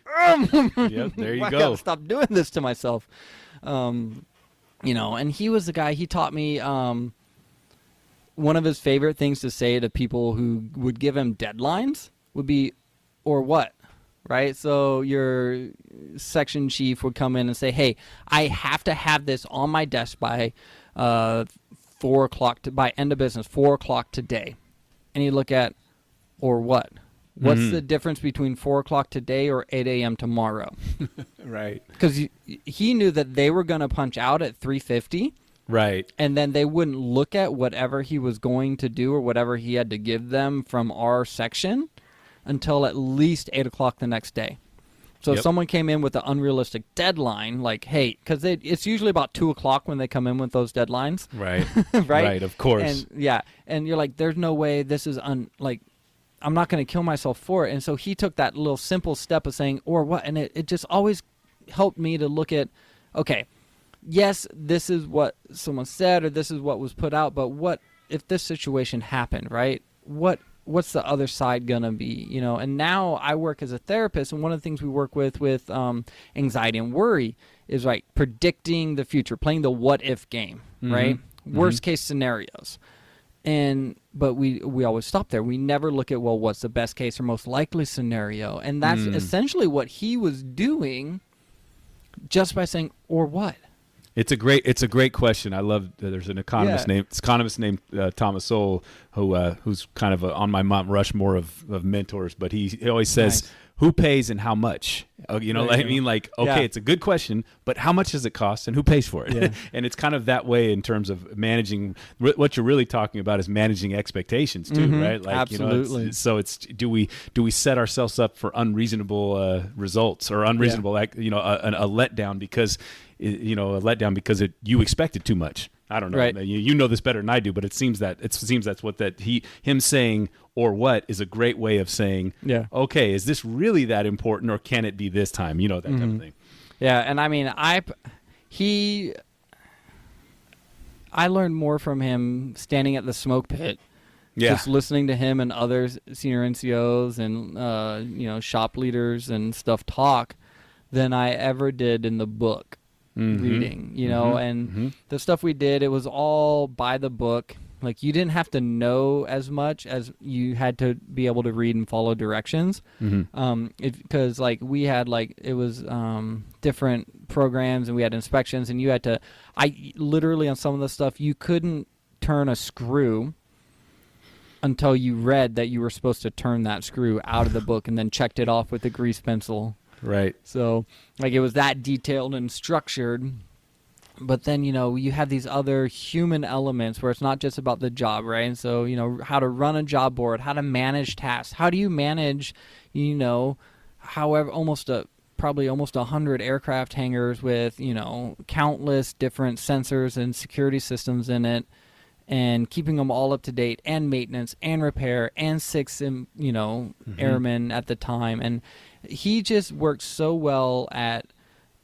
yep, there you go. I gotta stop doing this to myself. And he was the guy, he taught me one of his favorite things to say to people who would give him deadlines would be, or what? Right? So your section chief would come in and say, hey, I have to have this on my desk by 4 o'clock by end of business, 4 o'clock today. And you look at, or what? What's the difference between 4 o'clock today or 8 a.m. tomorrow? Right. Because he knew that they were going to punch out at 3:50. Right. And then they wouldn't look at whatever he was going to do or whatever he had to give them from our section until at least 8 o'clock the next day. So if someone came in with an unrealistic deadline, like, hey, because it's usually about 2 o'clock when they come in with those deadlines. Right. Right? Right, of course. And you're like, there's no way this is, I'm not going to kill myself for it. And so he took that little simple step of saying, or what? And it just always helped me to look at, okay, yes, this is what someone said or this is what was put out, but what if this situation happened, right? What's the other side gonna be, And now I work as a therapist, and one of the things we work with anxiety and worry is predicting the future, playing the what if game, right? Worst case scenarios. But we always stop there. We never look at, well, what's the best case or most likely scenario? And that's essentially what he was doing, just by saying, or what? It's a great question. I love that there's an economist named Thomas Sowell who's kind of on my Mount Rushmore of mentors, but he always says, who pays and how much? It's a good question, but how much does it cost and who pays for it? Yeah. And it's kind of that way in terms of managing. What you're really talking about is managing expectations too, right? Absolutely. So it's do we set ourselves up for unreasonable results or unreasonable a letdown because you expected too much. I don't know. Right. You know this better than I do, but it seems that's what him saying or what is a great way of saying, yeah, okay, is this really that important, or can it be this time? You know, that type of thing. Yeah, and I mean, I learned more from him standing at the smoke pit. Yeah. Just listening to him and other senior NCOs and shop leaders and stuff talk than I ever did in the book reading. And the stuff we did, it was all by the book. Like, you didn't have to know as much as you had to be able to read and follow directions. Because like we had it was different programs and we had inspections, and you had to. I literally on some of the stuff you couldn't turn a screw until you read that you were supposed to turn that screw out of the book and then checked it off with a grease pencil. Right. So, it was that detailed and structured. But then, you have these other human elements where it's not just about the job, right? And so, how to run a job board, how to manage tasks. How do you manage, probably almost 100 aircraft hangars with, countless different sensors and security systems in it, and keeping them all up to date, and maintenance and repair and 6 airmen at the time. And he just worked so well at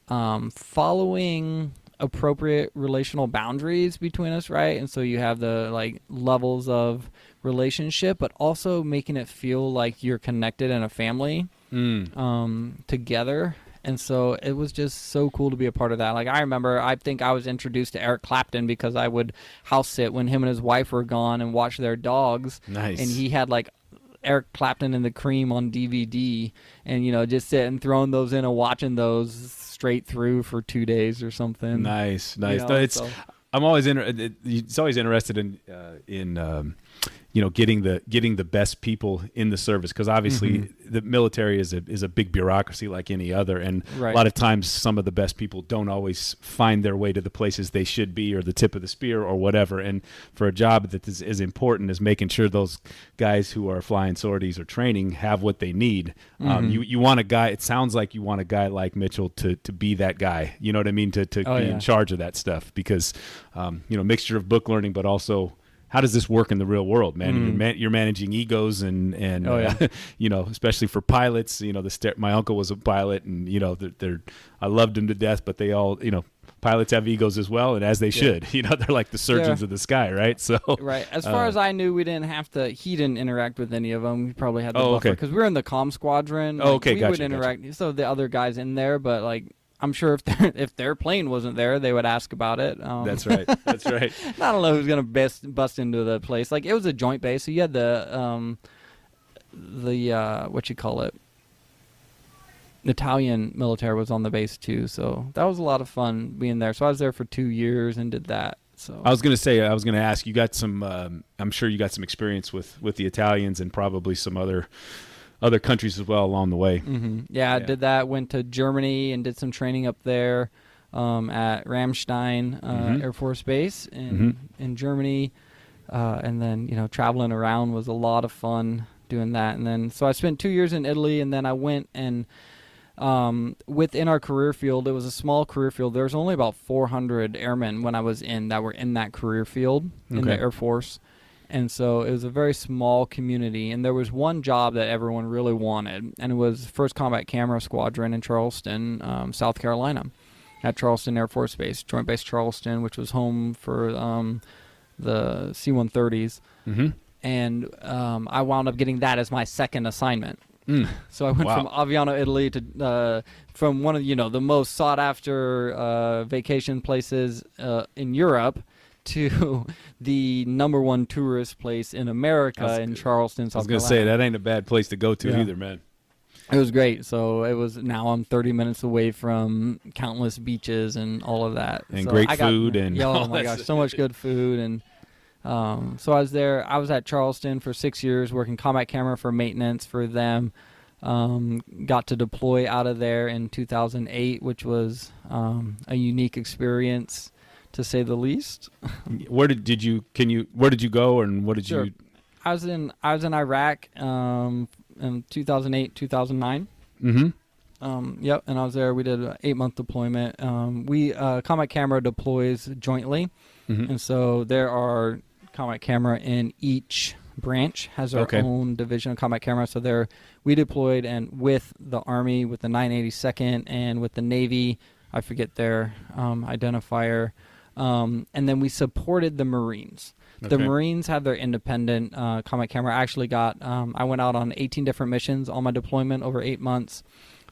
following appropriate relational boundaries between us, right? And so you have the levels of relationship, but also making it feel like you're connected in a family together. And so it was just so cool to be a part of that. I remember, I think I was introduced to Eric Clapton because I would house sit when him and his wife were gone and watch their dogs. Nice. And he had Eric Clapton and the Cream on DVD, and just sitting, throwing those in and watching those straight through for 2 days or something. Nice. I'm always it's always interested in getting the best people in the service, because obviously the military is a big bureaucracy like any other, and a lot of times some of the best people don't always find their way to the places they should be, or the tip of the spear, or whatever. And for a job that is as important as making sure those guys who are flying sorties or training have what they need, you want a guy. It sounds like you want a guy like Mitchell to be that guy. You know what I mean? To be in charge of that stuff, because mixture of book learning, but also, how does this work in the real world, man? You're managing egos and especially for pilots. My uncle was a pilot, and I loved him to death, but they all, pilots have egos as well, and as they should. They're like the surgeons of the sky, right? So right. As far as I knew, we didn't have to. He didn't interact with any of them. We probably had the buffer because we were in the comm squadron. We would interact. So the other guys in there, but I'm sure if their plane wasn't there, they would ask about it. That's right. That's right. I don't know who's gonna bust into the place. It was a joint base, so you had the what you call it, Italian military was on the base too. So that was a lot of fun being there. So I was there for 2 years and did that. So I was gonna ask, you got some. I'm sure you got some experience with the Italians and probably some other countries as well along the way. Yeah, I did that. Went to Germany and did some training up there at Ramstein Air Force Base in Germany. And then, traveling around was a lot of fun doing that. And then, so I spent 2 years in Italy, and then I went and within our career field, it was a small career field. There was only about 400 airmen when I was that were in that career field in the Air Force. And so it was a very small community, and there was one job that everyone really wanted, and it was 1st Combat Camera Squadron in Charleston, South Carolina, at Charleston Air Force Base, Joint Base Charleston, which was home for the C-130s. And I wound up getting that as my second assignment. So I went from Aviano, Italy to from one of the most sought-after vacation places in Europe to the #1 tourist place in America in Charleston, South Carolina. I was going to say, that ain't a bad place to go to either, man. It was great. So now I'm 30 minutes away from countless beaches and all of that. And so great food. Oh my gosh, so much good food. And so I was there. I was at Charleston for 6 years working combat camera for maintenance for them. Got to deploy out of there in 2008, which was a unique experience, to say the least. Where did you go, and what did you? I was in Iraq in 2008, 2009. Yep, and I was there. We did an 8-month deployment. We combat camera deploys jointly And so there are combat camera in each branch has their own division of combat camera. So we deployed and with the Army, with the 982nd, and with the Navy, I forget their identifier, and then we supported the Marines. The Marines have their independent combat camera. I actually I went out on 18 different missions on my deployment over 8 months,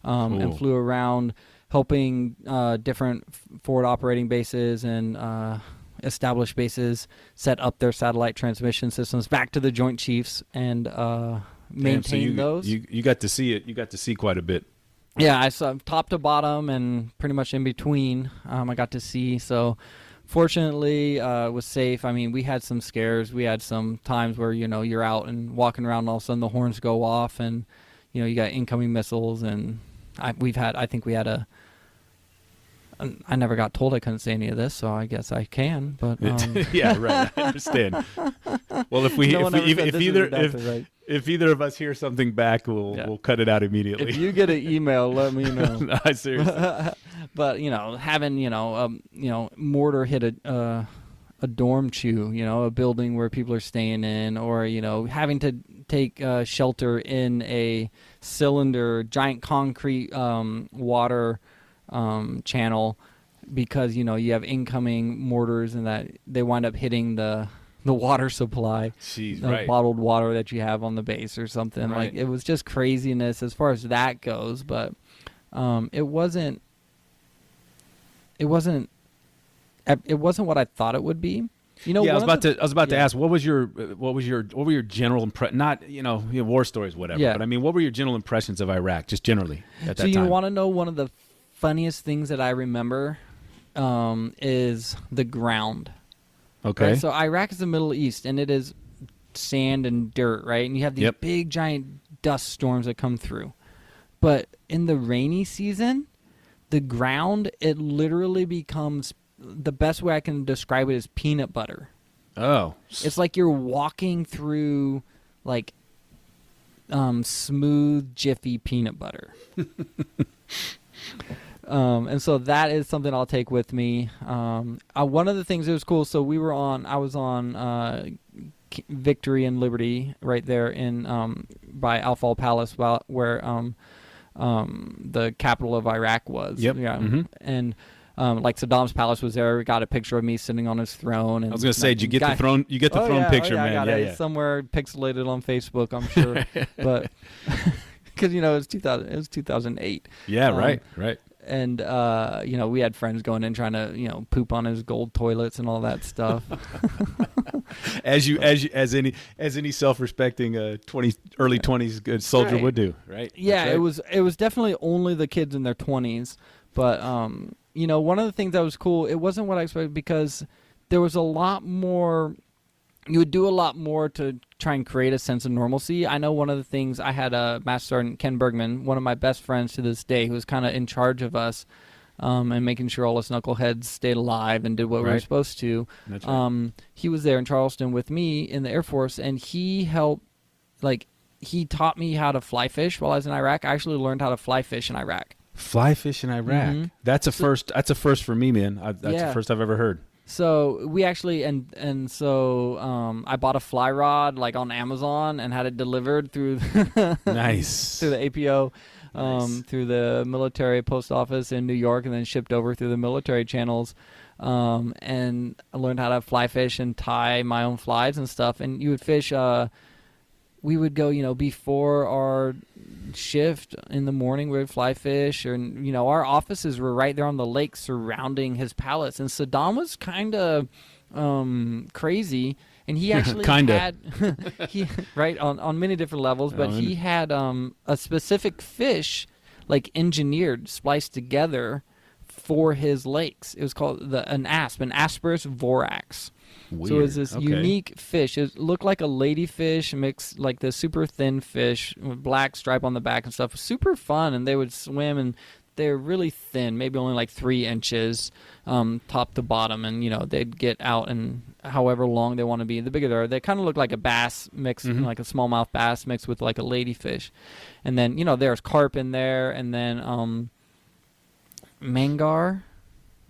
and flew around helping different forward operating bases and established bases set up their satellite transmission systems back to the Joint Chiefs and maintain those. You got to see it. You got to see quite a bit. Yeah, I saw top to bottom and pretty much in between. I got to see. So fortunately, it was safe. I mean, we had some scares. We had some times where, you're out and walking around and all of a sudden the horns go off and, you got incoming missiles. And I think we had I never got told I couldn't say any of this, so I guess I can. But yeah, right. I understand. Well, if either of us hear something back, we'll cut it out immediately. If you get an email, let me know. No, seriously. But having mortar hit a dorm chew, a building where people are staying in, or having to take shelter in a giant concrete water channel because you have incoming mortars and that they wind up hitting the water supply. Jeez, right. Bottled water that you have on the base or something. Right. Like, it was just craziness as far as that goes, but it wasn't what I thought it would be. I was about to ask, what were your general impression? Not war stories, whatever. Yeah. But I mean, what were your general impressions of Iraq, just generally at that time? So you want to know one of the funniest things that I remember is the ground. Okay. Right? So Iraq is the Middle East, and it is sand and dirt, right? And you have these big, giant dust storms that come through. But in the rainy season, the ground, it literally becomes, the best way I can describe it is peanut butter. Oh. It's like you're walking through, like, smooth, jiffy peanut butter. And so that is something I'll take with me. One of the things that was cool, so I was on Victory and Liberty right there in by Al Fall Palace, where the capital of Iraq was. Yep. Yeah. Mm-hmm. And like Saddam's palace was there. We got a picture of me sitting on his throne. And I was going to say, did you get the throne? You get the throne picture, man. I got it. It's somewhere pixelated on Facebook, I'm sure. But because it was 2008. Yeah, right. And we had friends going in trying to poop on his gold toilets and all that stuff. as any self-respecting early 20s good soldier would do, right? Yeah, right. It was definitely only the kids in their 20s, but one of the things that was cool, it wasn't what I expected because there was a lot more. You would do a lot more to try and create a sense of normalcy. I know one of the things, I had a Master Sergeant Ken Bergman, one of my best friends to this day, who was kind of in charge of us and making sure all us knuckleheads stayed alive and did what we were supposed to. That's right. He was there in Charleston with me in the Air Force, and he helped, he taught me how to fly fish while I was in Iraq. I actually learned how to fly fish in Iraq. Fly fish in Iraq? Mm-hmm. That's a first. That's a first for me, man. That's the first I've ever heard. So we actually so I bought a fly rod on Amazon and had it delivered through nice through the APO, through the military post office in New York, and then shipped over through the military channels. And I learned how to fly fish and tie my own flies and stuff. And you would fish. We would go, before our shift in the morning, we would fly fish, and our offices were right there on the lake surrounding his palace. And Saddam was kind of crazy, and he actually had on many different levels, but he had a specific fish engineered, spliced together for his lakes. It was called an Asperus vorax. Weird. So it was this unique fish. It looked like a ladyfish mixed, the super thin fish with black stripe on the back and stuff. Super fun, and they would swim, and they're really thin, maybe only 3 inches top to bottom, and they'd get out and however long they want to be. The bigger they are, they kind of look like a bass mixed, like a smallmouth bass mixed with a ladyfish. And then there's carp in there, and then mangar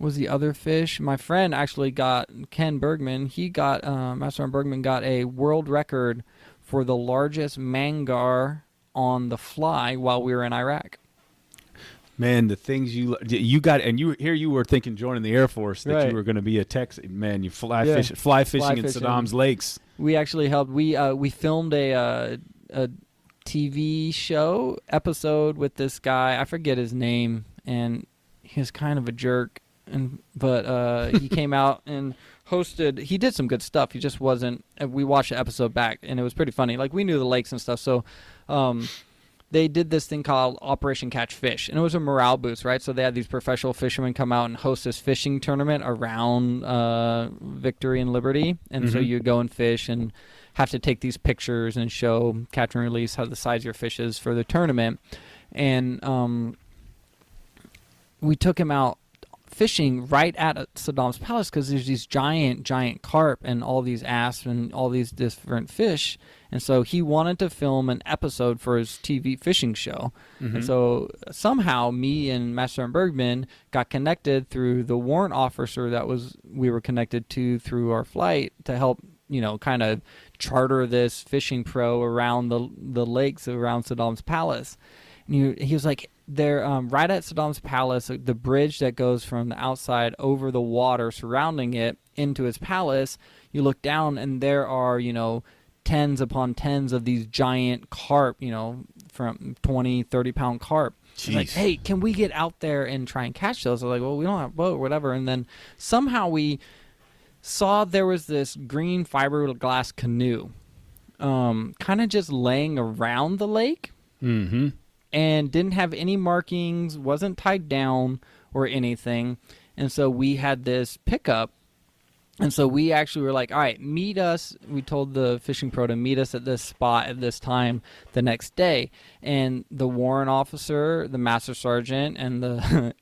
was the other fish? My friend actually got, Ken Bergman, Master Bergman got a world record for the largest mangar on the fly while we were in Iraq. Man, the things you got, and you were thinking joining the Air Force that Right. you were going to be a Texan. Man, you fly Yeah. fishing in Saddam's lakes. We actually helped. We filmed a TV show episode with this guy. I forget his name, and he was kind of a jerk. But he came out and hosted. He did some good stuff. He just wasn't. We watched the episode back, and it was pretty funny. Like, we knew the lakes and stuff, so. They did this thing called Operation Catch Fish, and it was a morale boost, right? So they had these professional fishermen come out and host this fishing tournament around Victory and Liberty, and so you go and fish and have to take these pictures and show catch and release how the size of your fish is for the tournament. And we took him out fishing right at Saddam's palace because there's these giant carp and all these asps and all these different fish. And so he wanted to film an episode for his TV fishing show. And so somehow me and Master Bergman got connected through the warrant officer we were connected to through our flight to help, kind of charter this fishing pro around the lakes around Saddam's palace. And he was like, they're right at Saddam's palace, the bridge that goes from the outside over the water surrounding it into his palace. You look down and there are, tens upon tens of these giant carp, from 20, 30-pound carp. He's like, hey, can we get out there and try and catch those? I was like, well, we don't have a boat or whatever. And then somehow we saw there was this green fiberglass canoe kind of just laying around the lake. Mm-hmm. And didn't have any markings, wasn't tied down or anything. And so we had this pickup. And so we actually were like, all right, meet us. We told the fishing pro to meet us at this spot at this time the next day. And the warrant officer, the master sergeant, and the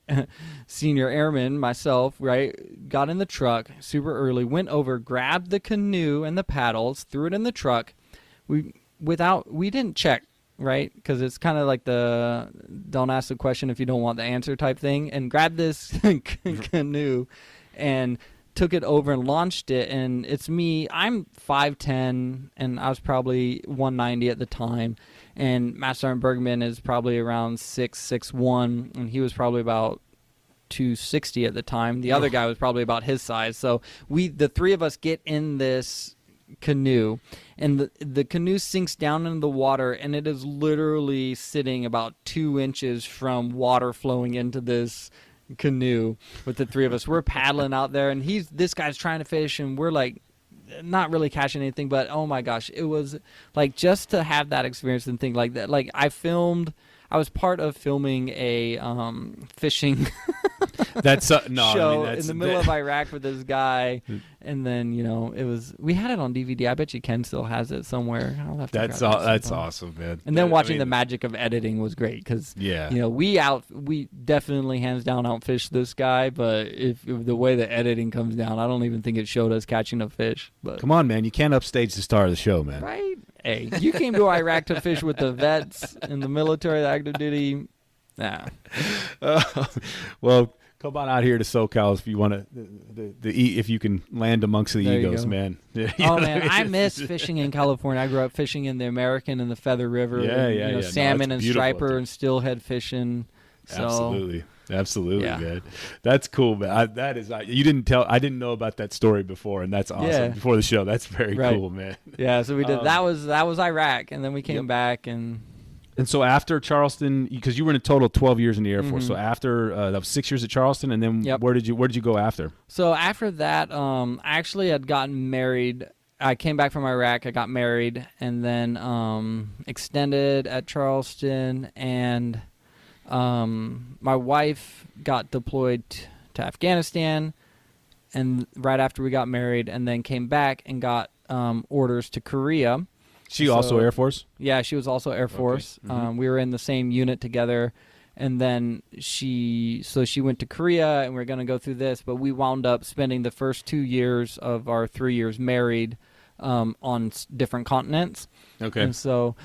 senior airman, myself, right, got in the truck super early, went over, grabbed the canoe and the paddles, threw it in the truck. We didn't check. Right, because it's kind of like the don't ask the question if you don't want the answer type thing, and grabbed this canoe and took it over and launched it. And it's me, I'm 5'10", and I was probably 190 at the time, and Master Sergeant Bergman is probably around 6'1", and he was probably about 260 at the time. The other guy was probably about his size. So the three of us get in this canoe, and the canoe sinks down into the water, and it is literally sitting about 2 inches from water flowing into this canoe with the three of us. We're paddling out there, and this guy's trying to fish, and we're like not really catching anything, but oh my gosh, it was like just to have that experience and think like that. Like I was part of filming a fishing show in the middle of Iraq with this guy, and then we had it on DVD. I bet you Ken still has it somewhere. I'll have to That's awesome, man. And then watching the magic of editing was great because we definitely hands down outfished this guy, but if the way the editing comes down, I don't even think it showed us catching a fish. But come on, man, you can't upstage the star of the show, man. Right. Hey, you came to Iraq to fish with the vets in the military, the active duty. Nah. Well, come on out here to SoCal if you want to. If you can land amongst the egos, man. Man, I miss fishing in California. I grew up fishing in the American and the Feather River. Yeah. Salmon and striper and steelhead fishing. So, Absolutely, man. That's cool, man. I didn't know about that story before, and that's awesome. Yeah. Before the show, that's very cool, man. Yeah, so we did. That was Iraq, and then we came back and so after Charleston, because you were in a total of 12 years in the Air Force. So after that was 6 years at Charleston, and then where did you go after? So after that, I actually had gotten married. I came back from Iraq. I got married, and then extended at Charleston, and my wife got deployed to Afghanistan, and right after we got married, and then came back and got orders to Korea. She also Air Force? Yeah, she was also Air Force. Okay. Mm-hmm. We were in the same unit together, and then she went to Korea, and we were going to go through this, but we wound up spending the first 2 years of our 3 years married on different continents. Okay. And so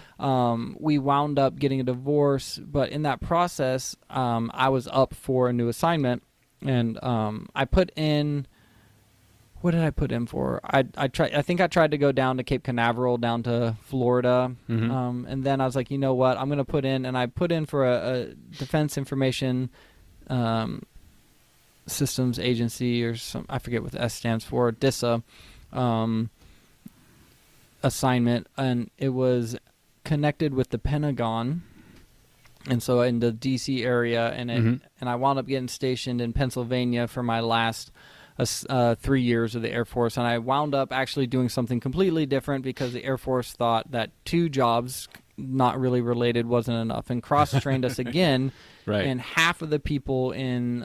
we wound up getting a divorce, but in that process, I was up for a new assignment, And I put in. What did I put in for? I think I tried to go down to Cape Canaveral, down to Florida, and then I was like, you know what? I'm going to put in, and I put in for a Defense Information Systems Agency or some, I forget what the S stands for, DISA assignment, and it was connected with the Pentagon, and so in the DC area, and I wound up getting stationed in Pennsylvania for my last 3 years of the Air Force, and I wound up actually doing something completely different because the Air Force thought that 2 jobs not really related wasn't enough, and cross-trained us again. Right. And half of the people in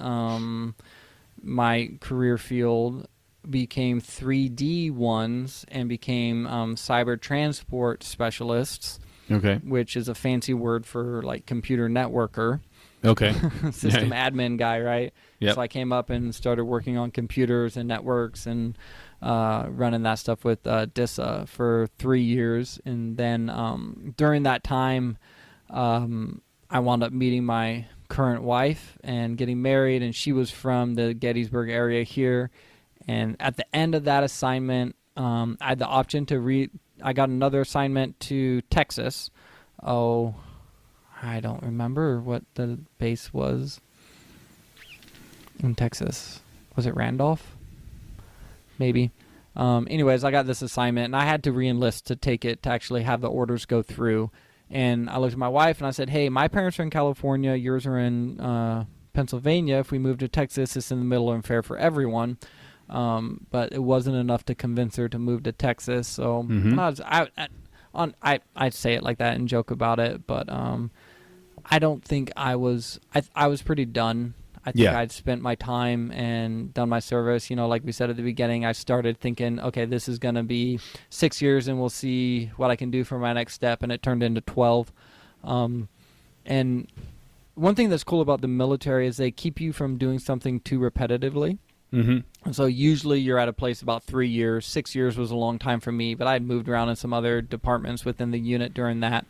my career field became 3D ones and became cyber transport specialists. Okay. Which is a fancy word for like computer networker. Okay. System admin guy, right? Yep. So I came up and started working on computers and networks and running that stuff with DISA for 3 years. And then during that time, I wound up meeting my current wife and getting married, and she was from the Gettysburg area here. And at the end of that assignment, I had the option to I got another assignment to Texas. Oh, I don't remember what the base was in Texas. Was it Randolph? Maybe. Anyways, I got this assignment, and I had to re-enlist to take it, to actually have the orders go through. And I looked at my wife, and I said, hey, my parents are in California. Yours are in Pennsylvania. If we move to Texas, it's in the middle and fair for everyone. But it wasn't enough to convince her to move to Texas. So I'd say it like that and joke about it, but I don't think I was pretty done. I think I'd spent my time and done my service. You know, like we said at the beginning, I started thinking, okay, this is going to be 6 years and we'll see what I can do for my next step. And it turned into 12. And one thing that's cool about the military is they keep you from doing something too repetitively. And so usually you're at a place about 3 years. 6 years was a long time for me, but I had moved around in some other departments within the unit during that.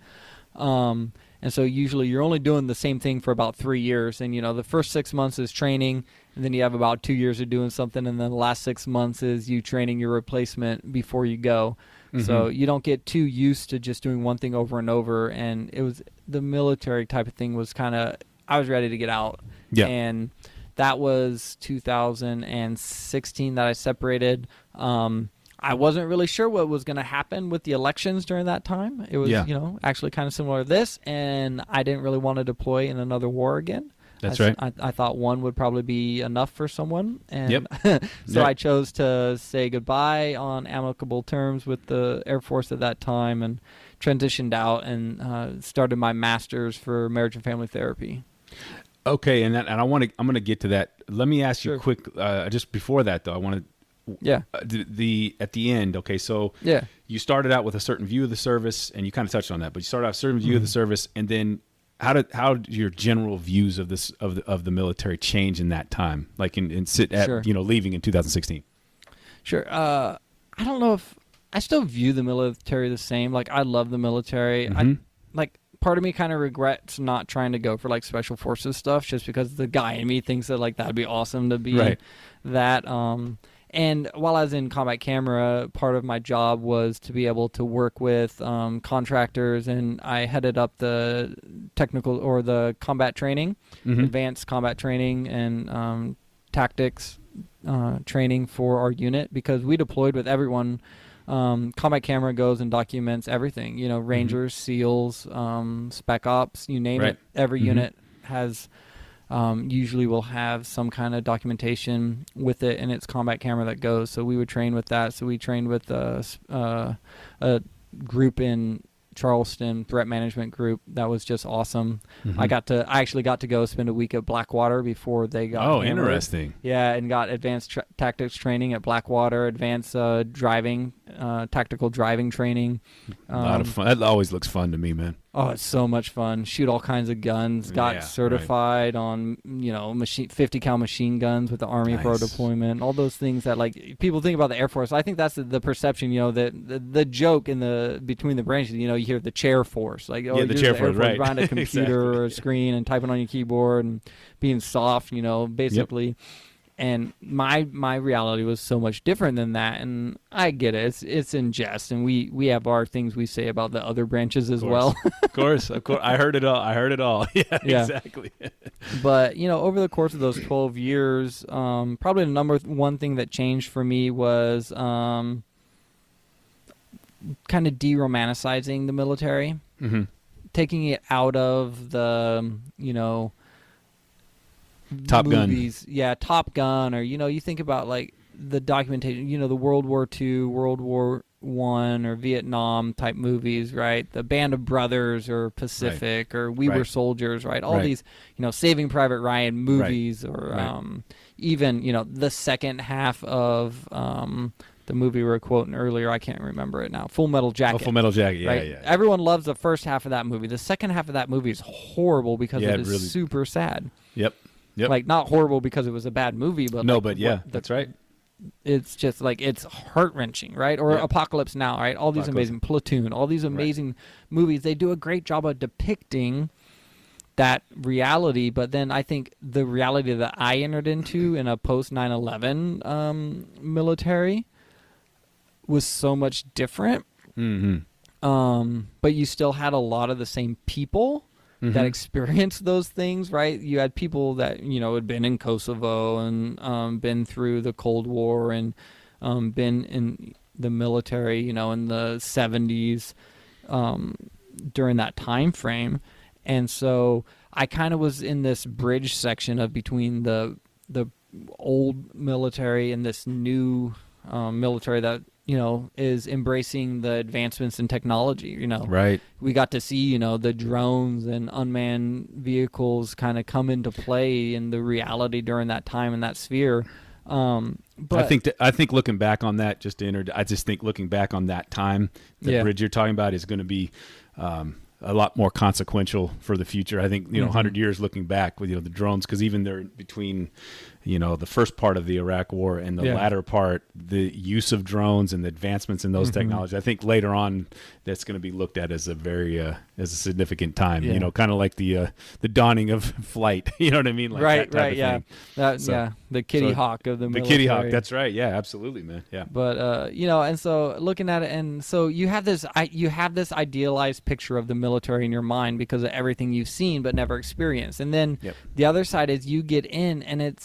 And so usually you're only doing the same thing for about 3 years. And, you know, the first 6 months is training, and then you have about 2 years of doing something, and then the last 6 months is you training your replacement before you go. So you don't get too used to just doing one thing over and over. And it was the military type of thing was kind of, I was ready to get out. Yeah. And that was 2016 that I separated. I wasn't really sure what was going to happen with the elections during that time. It was, you know, actually kind of similar to this, and I didn't really want to deploy in another war again. That's right. I thought one would probably be enough for someone, and so I chose to say goodbye on amicable terms with the Air Force at that time, and transitioned out and started my master's for marriage and family therapy. Okay, and I'm going to get to that. Let me ask you quick. Just before that, though, I want to. At the end. Okay, so you started out with a certain view of the service, and you kind of touched on that. But you started out with a certain view of the service, and then how did your general views of this of the military change in that time? Like leaving in 2016. Sure. I don't know if I still view the military the same. Like, I love the military. Part of me kind of regrets not trying to go for like special forces stuff, just because the guy in me thinks that like that'd be awesome to be that. And while I was in combat camera, part of my job was to be able to work with contractors, and I headed up the technical or the combat training, advanced combat training and tactics training for our unit, because we deployed with everyone. Combat camera goes and documents everything, you know, Rangers, SEALs, Spec Ops, you name it. Every unit has, usually will have some kind of documentation with it, and it's combat camera that goes. So we would train with that. So we trained with a group in Charleston, threat management group. That was just awesome. I actually got to go spend a week at Blackwater before they got hammered. Interesting. Yeah, and got advanced tactics training at Blackwater, advanced driving, tactical driving training. A lot of fun. That always looks fun to me, man. Oh, it's so much fun. Shoot all kinds of guns. Got certified on, 50 cal machine guns with the Army for deployment. All those things that like people think about the Air Force. I think that's the perception, that the joke between the branches, you hear the chair force. Like, oh, the chair force, right. behind a computer or a screen and typing on your keyboard and being soft, basically. Yep. And my reality was so much different than that, and I get it. It's in jest, and we have our things we say about the other branches as well. Of course. I heard it all. Yeah, exactly. But over the course of those 12 years, probably the number one thing that changed for me was kind of de-romanticizing the military, taking it out of the Top movies. Gun. Yeah, Top Gun, or you think about like the documentation, the World War II, World War I, or Vietnam type movies, right? The Band of Brothers, or Pacific, or We Were Soldiers, right? All these, Saving Private Ryan movies, or even the second half of the movie we were quoting earlier, I can't remember it now. Full Metal Jacket. Oh, Full Metal Jacket, yeah, right? yeah. Everyone loves the first half of that movie. The second half of that movie is horrible because it is really super sad. Yep. Like, not horrible because it was a bad movie, but that's right. It's just like, it's heart-wrenching, right? Or Apocalypse Now, right? All these amazing Platoon, all these amazing movies. They do a great job of depicting that reality, but then I think the reality that I entered into in a post 9/11 military was so much different. But you still had a lot of the same people that experienced those things, right? You had people that, had been in Kosovo and been through the Cold War and been in the military, in the 70s during that time frame. And so I kind of was in this bridge section of between the old military and this new military that is embracing the advancements in technology. Right. We got to see, the drones and unmanned vehicles kind of come into play in the reality during that time in that sphere. But I think looking back on that, I just think looking back on that time, the bridge you're talking about is going to be a lot more consequential for the future. I think 100 years looking back with the drones, because even they're between the first part of the Iraq War and the latter part, the use of drones and the advancements in those technologies, I think later on that's going to be looked at as a very as a significant time. Kind of like the dawning of flight. You know what I mean? Like that type of thing. The Kitty Hawk of the military. The Kitty Hawk. That's right. Yeah, absolutely, man. Yeah. But and so looking at it, and so you have this idealized picture of the military in your mind because of everything you've seen but never experienced, and then the other side is you get in and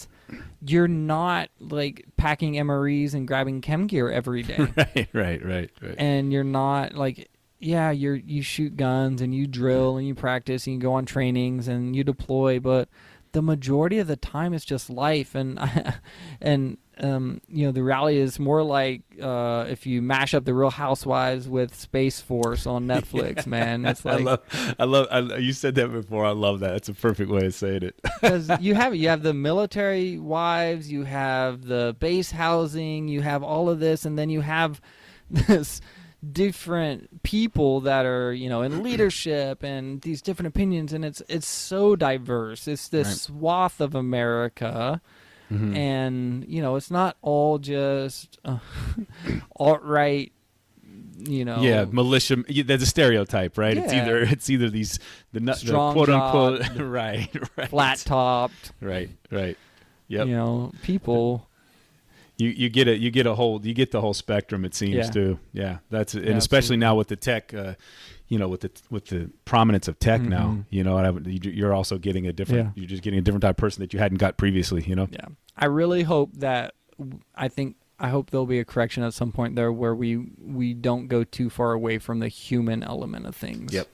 you're not like packing MREs and grabbing chem gear every day. Right. And you're not like, you shoot guns and you drill and you practice and you go on trainings and you deploy, but the majority of the time it's just life. And the reality is more like if you mash up the Real Housewives with Space Force on Netflix, man. It's like I love you said that before. I love that. It's a perfect way of saying it. Because you have the military wives, you have the base housing, you have all of this, and then you have this different people that are in leadership and these different opinions, and it's so diverse. It's this swath of America. And it's not all just alt-right, militia. There's a stereotype, right? It's either these the strong quote unquote job, right flat topped, right. Yep. People. You get the whole spectrum. It seems to especially now with the tech. With the prominence of tech now, you're also getting a different. You're just getting a different type of person that you hadn't got previously. Yeah. I really hope that. I hope there'll be a correction at some point there where we don't go too far away from the human element of things. Yep.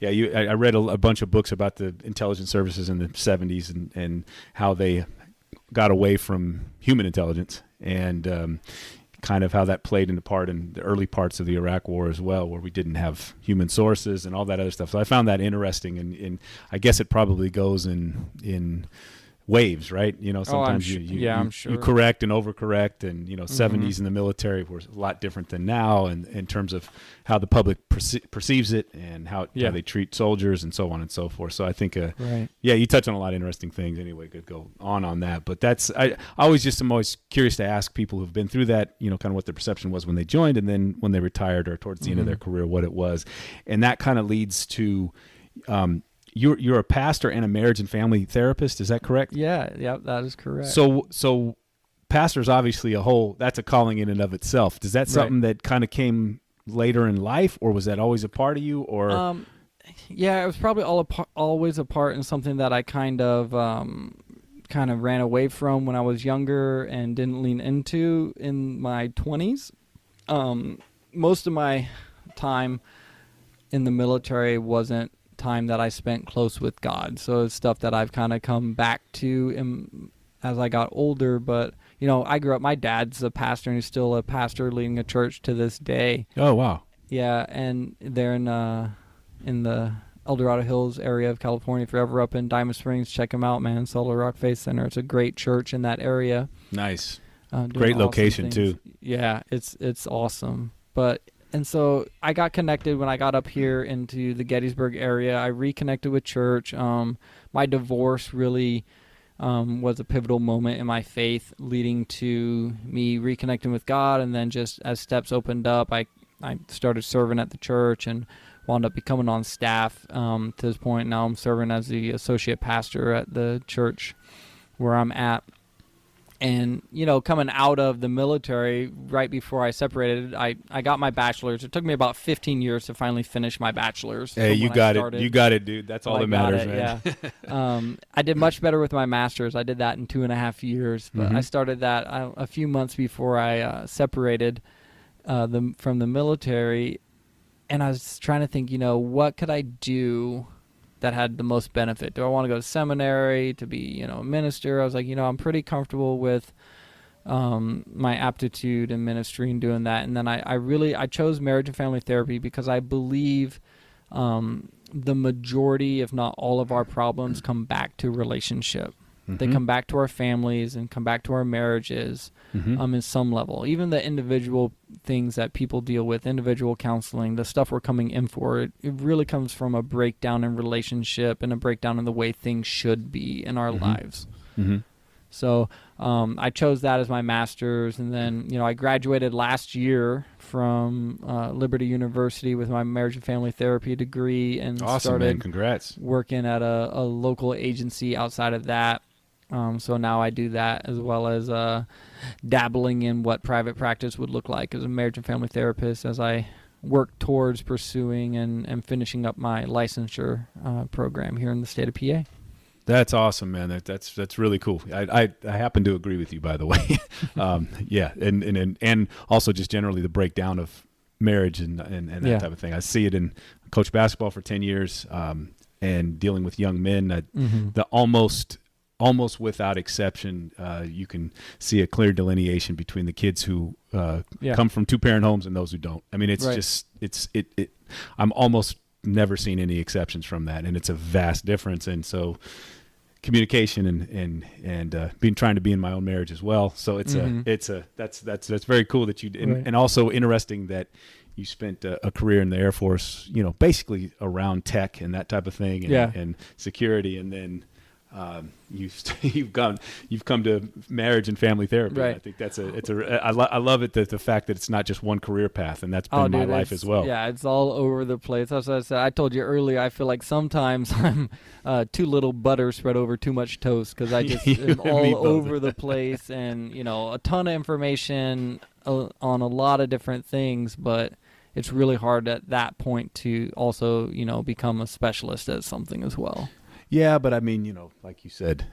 Yeah. I read a bunch of books about the intelligence services in the 70s and how they got away from human intelligence and. Kind of how that played into part in the early parts of the Iraq War as well, where we didn't have human sources and all that other stuff. So I found that interesting, and I guess it probably goes in waves, right? Sometimes I'm sure. you correct and overcorrect, and 70s in the military were a lot different than now, and in terms of how the public perceives it and how they treat soldiers and so on and so forth. So I think, you touch on a lot of interesting things. Anyway, could go on that, but I'm always curious to ask people who've been through that, kind of what their perception was when they joined, and then when they retired or towards the end of their career, what it was, and that kind of leads to. You're a pastor and a marriage and family therapist. Is that correct? Yeah, that is correct. So pastor's obviously that's a calling in and of itself. Is that something that kind of came later in life, or was that always a part of you? Or it was probably always a part, and something that I kind of ran away from when I was younger and didn't lean into in my 20s. Most of my time in the military wasn't time that I spent close with God, so it's stuff that I've kind of come back to as I got older. But I grew up, my dad's a pastor, and he's still a pastor leading a church to this day. Oh wow. Yeah, and they're in the El Dorado Hills area of California. If you're ever up in Diamond Springs, check them out, man. Solid Rock Faith Center. It's a great church in that area. Nice. Great awesome location things. too. Yeah, it's awesome. And so I got connected when I got up here into the Gettysburg area. I reconnected with church. My divorce really was a pivotal moment in my faith, leading to me reconnecting with God. And then just as steps opened up, I started serving at the church and wound up becoming on staff to this point. Now I'm serving as the associate pastor at the church where I'm at. And, coming out of the military, right before I separated, I got my bachelor's. It took me about 15 years to finally finish my bachelor's. Hey, you got it. You got it, dude. That's all that matters, man. Yeah. I did much better with my master's. I did that in 2.5 years. But I started that a few months before I separated from the military. And I was trying to think, what could I do that had the most benefit? Do I want to go to seminary to be, a minister? I was like, I'm pretty comfortable with my aptitude in ministry and doing that. And then I chose marriage and family therapy because I believe the majority, if not all of our problems come back to relationship. They come back to our families and come back to our marriages in some level. Even the individual things that people deal with, individual counseling, the stuff we're coming in for, it really comes from a breakdown in relationship and a breakdown in the way things should be in our lives. So I chose that as my master's, and then I graduated last year from Liberty University with my marriage and family therapy degree, and started man. Congrats. working at a local agency outside of that. So now I do that, as well as dabbling in what private practice would look like as a marriage and family therapist, as I work towards pursuing and finishing up my licensure program here in the state of PA. That's awesome, man. That's really cool. I happen to agree with you, by the way. And also just generally the breakdown of marriage and that type of thing. I see it in coach basketball for 10 years and dealing with young men. The almost without exception, you can see a clear delineation between the kids who come from two-parent homes and those who don't. I mean, it's I'm almost never seen any exceptions from that, and it's a vast difference. And so communication and being trying to be in my own marriage as well. So that's very cool that you and also interesting that you spent a career in the Air Force, basically around tech and that type of thing and security, and then you've come to marriage and family therapy. Right. I think I love it, the fact that it's not just one career path, and that's been my life as well. Yeah, it's all over the place. That's what I said. I told you earlier, I feel like sometimes I'm too little butter spread over too much toast, because I just am all over the place, and a ton of information on a lot of different things, but it's really hard at that point to also become a specialist at something as well. Yeah, but I mean, like you said,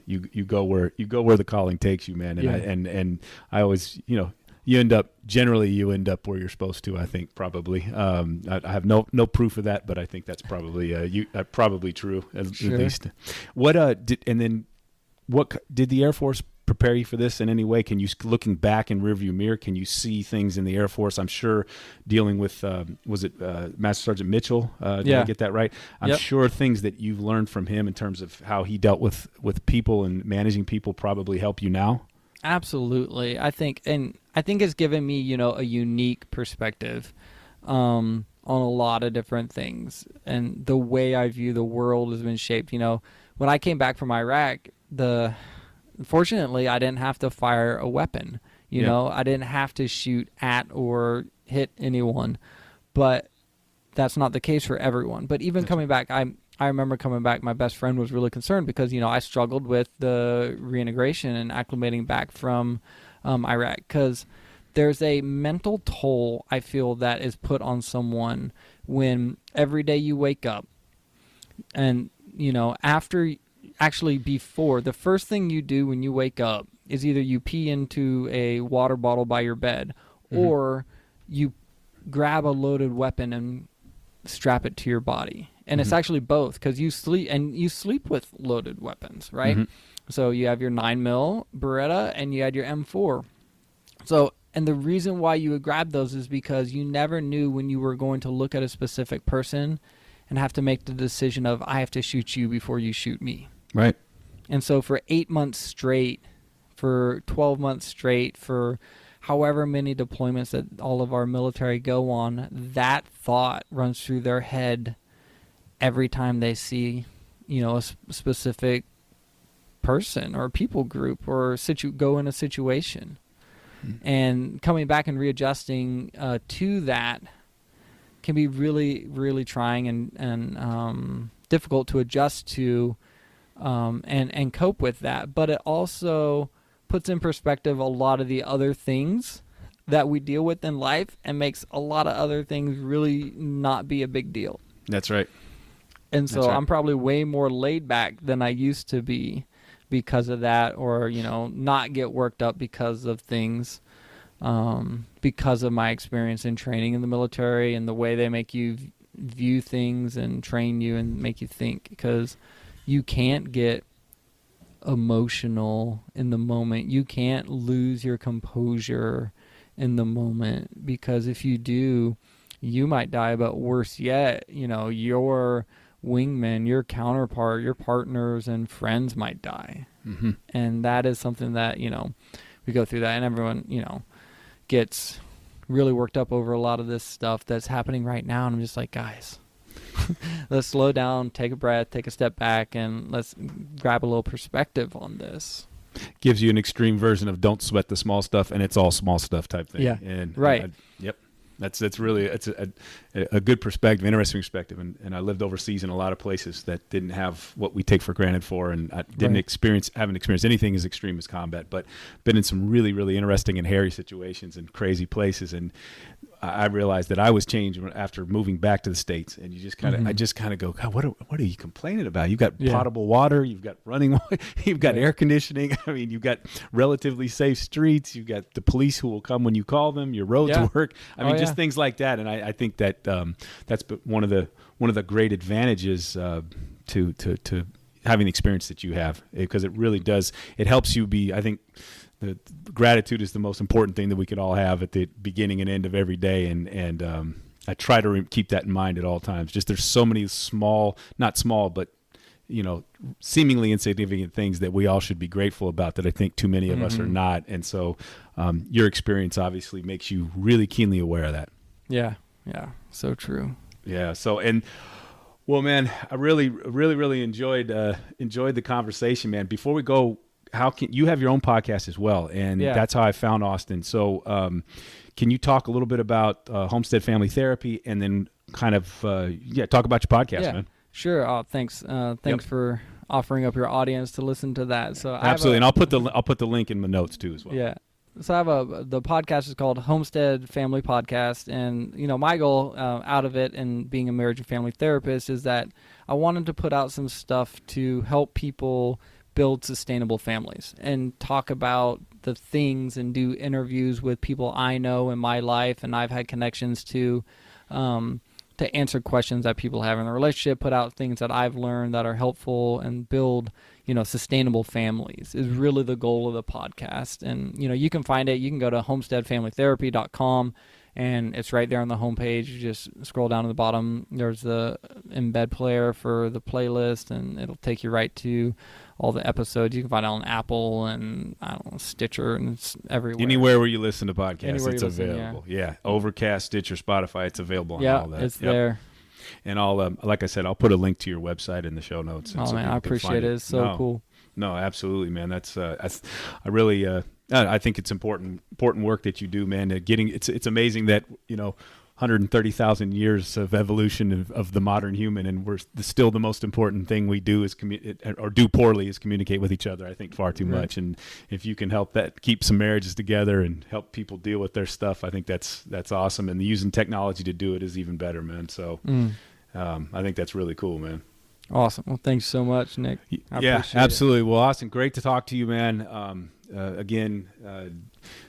you go where the calling takes you, man. And and I always, you end up where you're supposed to. I think probably. I have no proof of that, but I think that's probably probably true at least. What did the Air Force prepare you for this in any way? Can you, looking back in rearview mirror, can you see things in the Air Force? I'm sure dealing with, was it Master Sergeant Mitchell? Did I get that right? I'm sure things that you've learned from him in terms of how he dealt with people and managing people probably help you now. Absolutely. I think it's given me, you know, a unique perspective on a lot of different things, and the way I view the world has been shaped. You know, when I came back from Iraq, fortunately I didn't have to fire a weapon. You know, I didn't have to shoot at or hit anyone, but that's not the case for everyone. But even coming back, I remember coming back, my best friend was really concerned because, you know, I struggled with the reintegration and acclimating back from Iraq, because there's a mental toll, I feel, that is put on someone when every day you wake up and, you know, before, the first thing you do when you wake up is either you pee into a water bottle by your bed, or you grab a loaded weapon and strap it to your body. And it's actually both, because you sleep with loaded weapons, right? So you have your 9mm Beretta and you had your M4. So, and the reason why you would grab those is because you never knew when you were going to look at a specific person and have to make the decision of, I have to shoot you before you shoot me. Right. And so for 8 months straight, for 12 months straight, for however many deployments that all of our military go on, that thought runs through their head every time they see, you know, a specific person or people group or go in a situation. And coming back and readjusting to that can be really, really trying and difficult to adjust to and cope with that. But it also puts in perspective a lot of the other things that we deal with in life and makes a lot of other things really not be a big deal. That's right. And so I'm probably way more laid back than I used to be because of that, or, you know, not get worked up because of things, because of my experience in training in the military and the way they make you view things and train you and make you think, because you can't get emotional in the moment. You can't lose your composure in the moment, because if you do, you might die. But worse yet, you know, your wingmen, your counterpart, your partners and friends might die. And that is something that, you know, we go through that, and everyone, you know, gets really worked up over a lot of this stuff that's happening right now. And I'm just like, guys, let's slow down, take a breath, take a step back, and let's grab a little perspective on this. Gives you an extreme version of don't sweat the small stuff, and it's all small stuff type thing. Yeah. And right. Yep. That's really a good perspective, interesting perspective. And I lived overseas in a lot of places that didn't have what we take for granted and I haven't experienced anything as extreme as combat, but been in some really, really interesting and hairy situations and crazy places. And I realized that I was changed after moving back to the States. And you just kind of, I just kind of go, God, what are you complaining about? You've got potable water, you've got running water, you've got air conditioning. I mean, you've got relatively safe streets, you've got the police who will come when you call them, your roads work. I mean, just things like that. And I think that that's one of the great advantages to having the experience that you have, because it really does, it helps you be, I think, the gratitude is the most important thing that we could all have at the beginning and end of every day. And I try to keep that in mind at all times. Just there's so many not small, but, you know, seemingly insignificant things that we all should be grateful about that I think too many of us are not. And so your experience obviously makes you really keenly aware of that. Yeah. Yeah. So true. Yeah. So, well, man, I really enjoyed the conversation, man. Before we go, how can you have your own podcast as well? And that's how I found Austin. So, can you talk a little bit about Homestead Family Therapy, and then kind of talk about your podcast, man? Sure. Thanks. Thanks for offering up your audience to listen to that. So absolutely, and I'll put the link in the notes too as well. Yeah. So I have the podcast is called Homestead Family Podcast, and you know, my goal out of it, and being a marriage and family therapist, is that I wanted to put out some stuff to help people build sustainable families and talk about the things and do interviews with people I know in my life and I've had connections to to answer questions that people have in their relationship, put out things that I've learned that are helpful, and build, sustainable families is really the goal of the podcast. And, you can find it. You can go to homesteadfamilytherapy.com, and it's right there on the homepage. You just scroll down to the bottom. There's the embed player for the playlist, and it'll take you right to all the episodes. You can find it on Apple and, I don't know, Stitcher, and it's everywhere. Anywhere where you listen to podcasts, Anywhere it's available. Yeah. Overcast, Stitcher, Spotify, it's available on all that. Yeah, it's there. And I'll, like I said, I'll put a link to your website in the show notes. Oh, man, I appreciate it. It's so cool. No, absolutely, man. That's I really I think it's important work that you do, man. It's amazing that 130,000 years of evolution of the modern human, and we're still the most important thing we do is do poorly is communicate with each other. I think far too much, and if you can help that keep some marriages together and help people deal with their stuff, I think that's awesome. And using technology to do it is even better, man. So I think that's really cool, man. Awesome. Well, thanks so much, Nick. Yeah, absolutely. Well, Austin, great to talk to you, man. Again,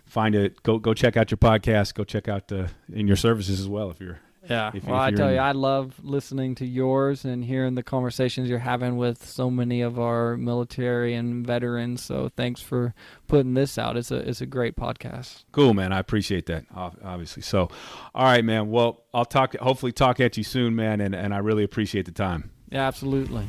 find it. Go check out your podcast. Go check out in your services as well. If you're I tell you, I love listening to yours and hearing the conversations you're having with so many of our military and veterans. So thanks for putting this out. It's a great podcast. Cool, man. I appreciate that. Obviously. So, all right, man. Well, I'll hopefully talk at you soon, man. And I really appreciate the time. Yeah, absolutely.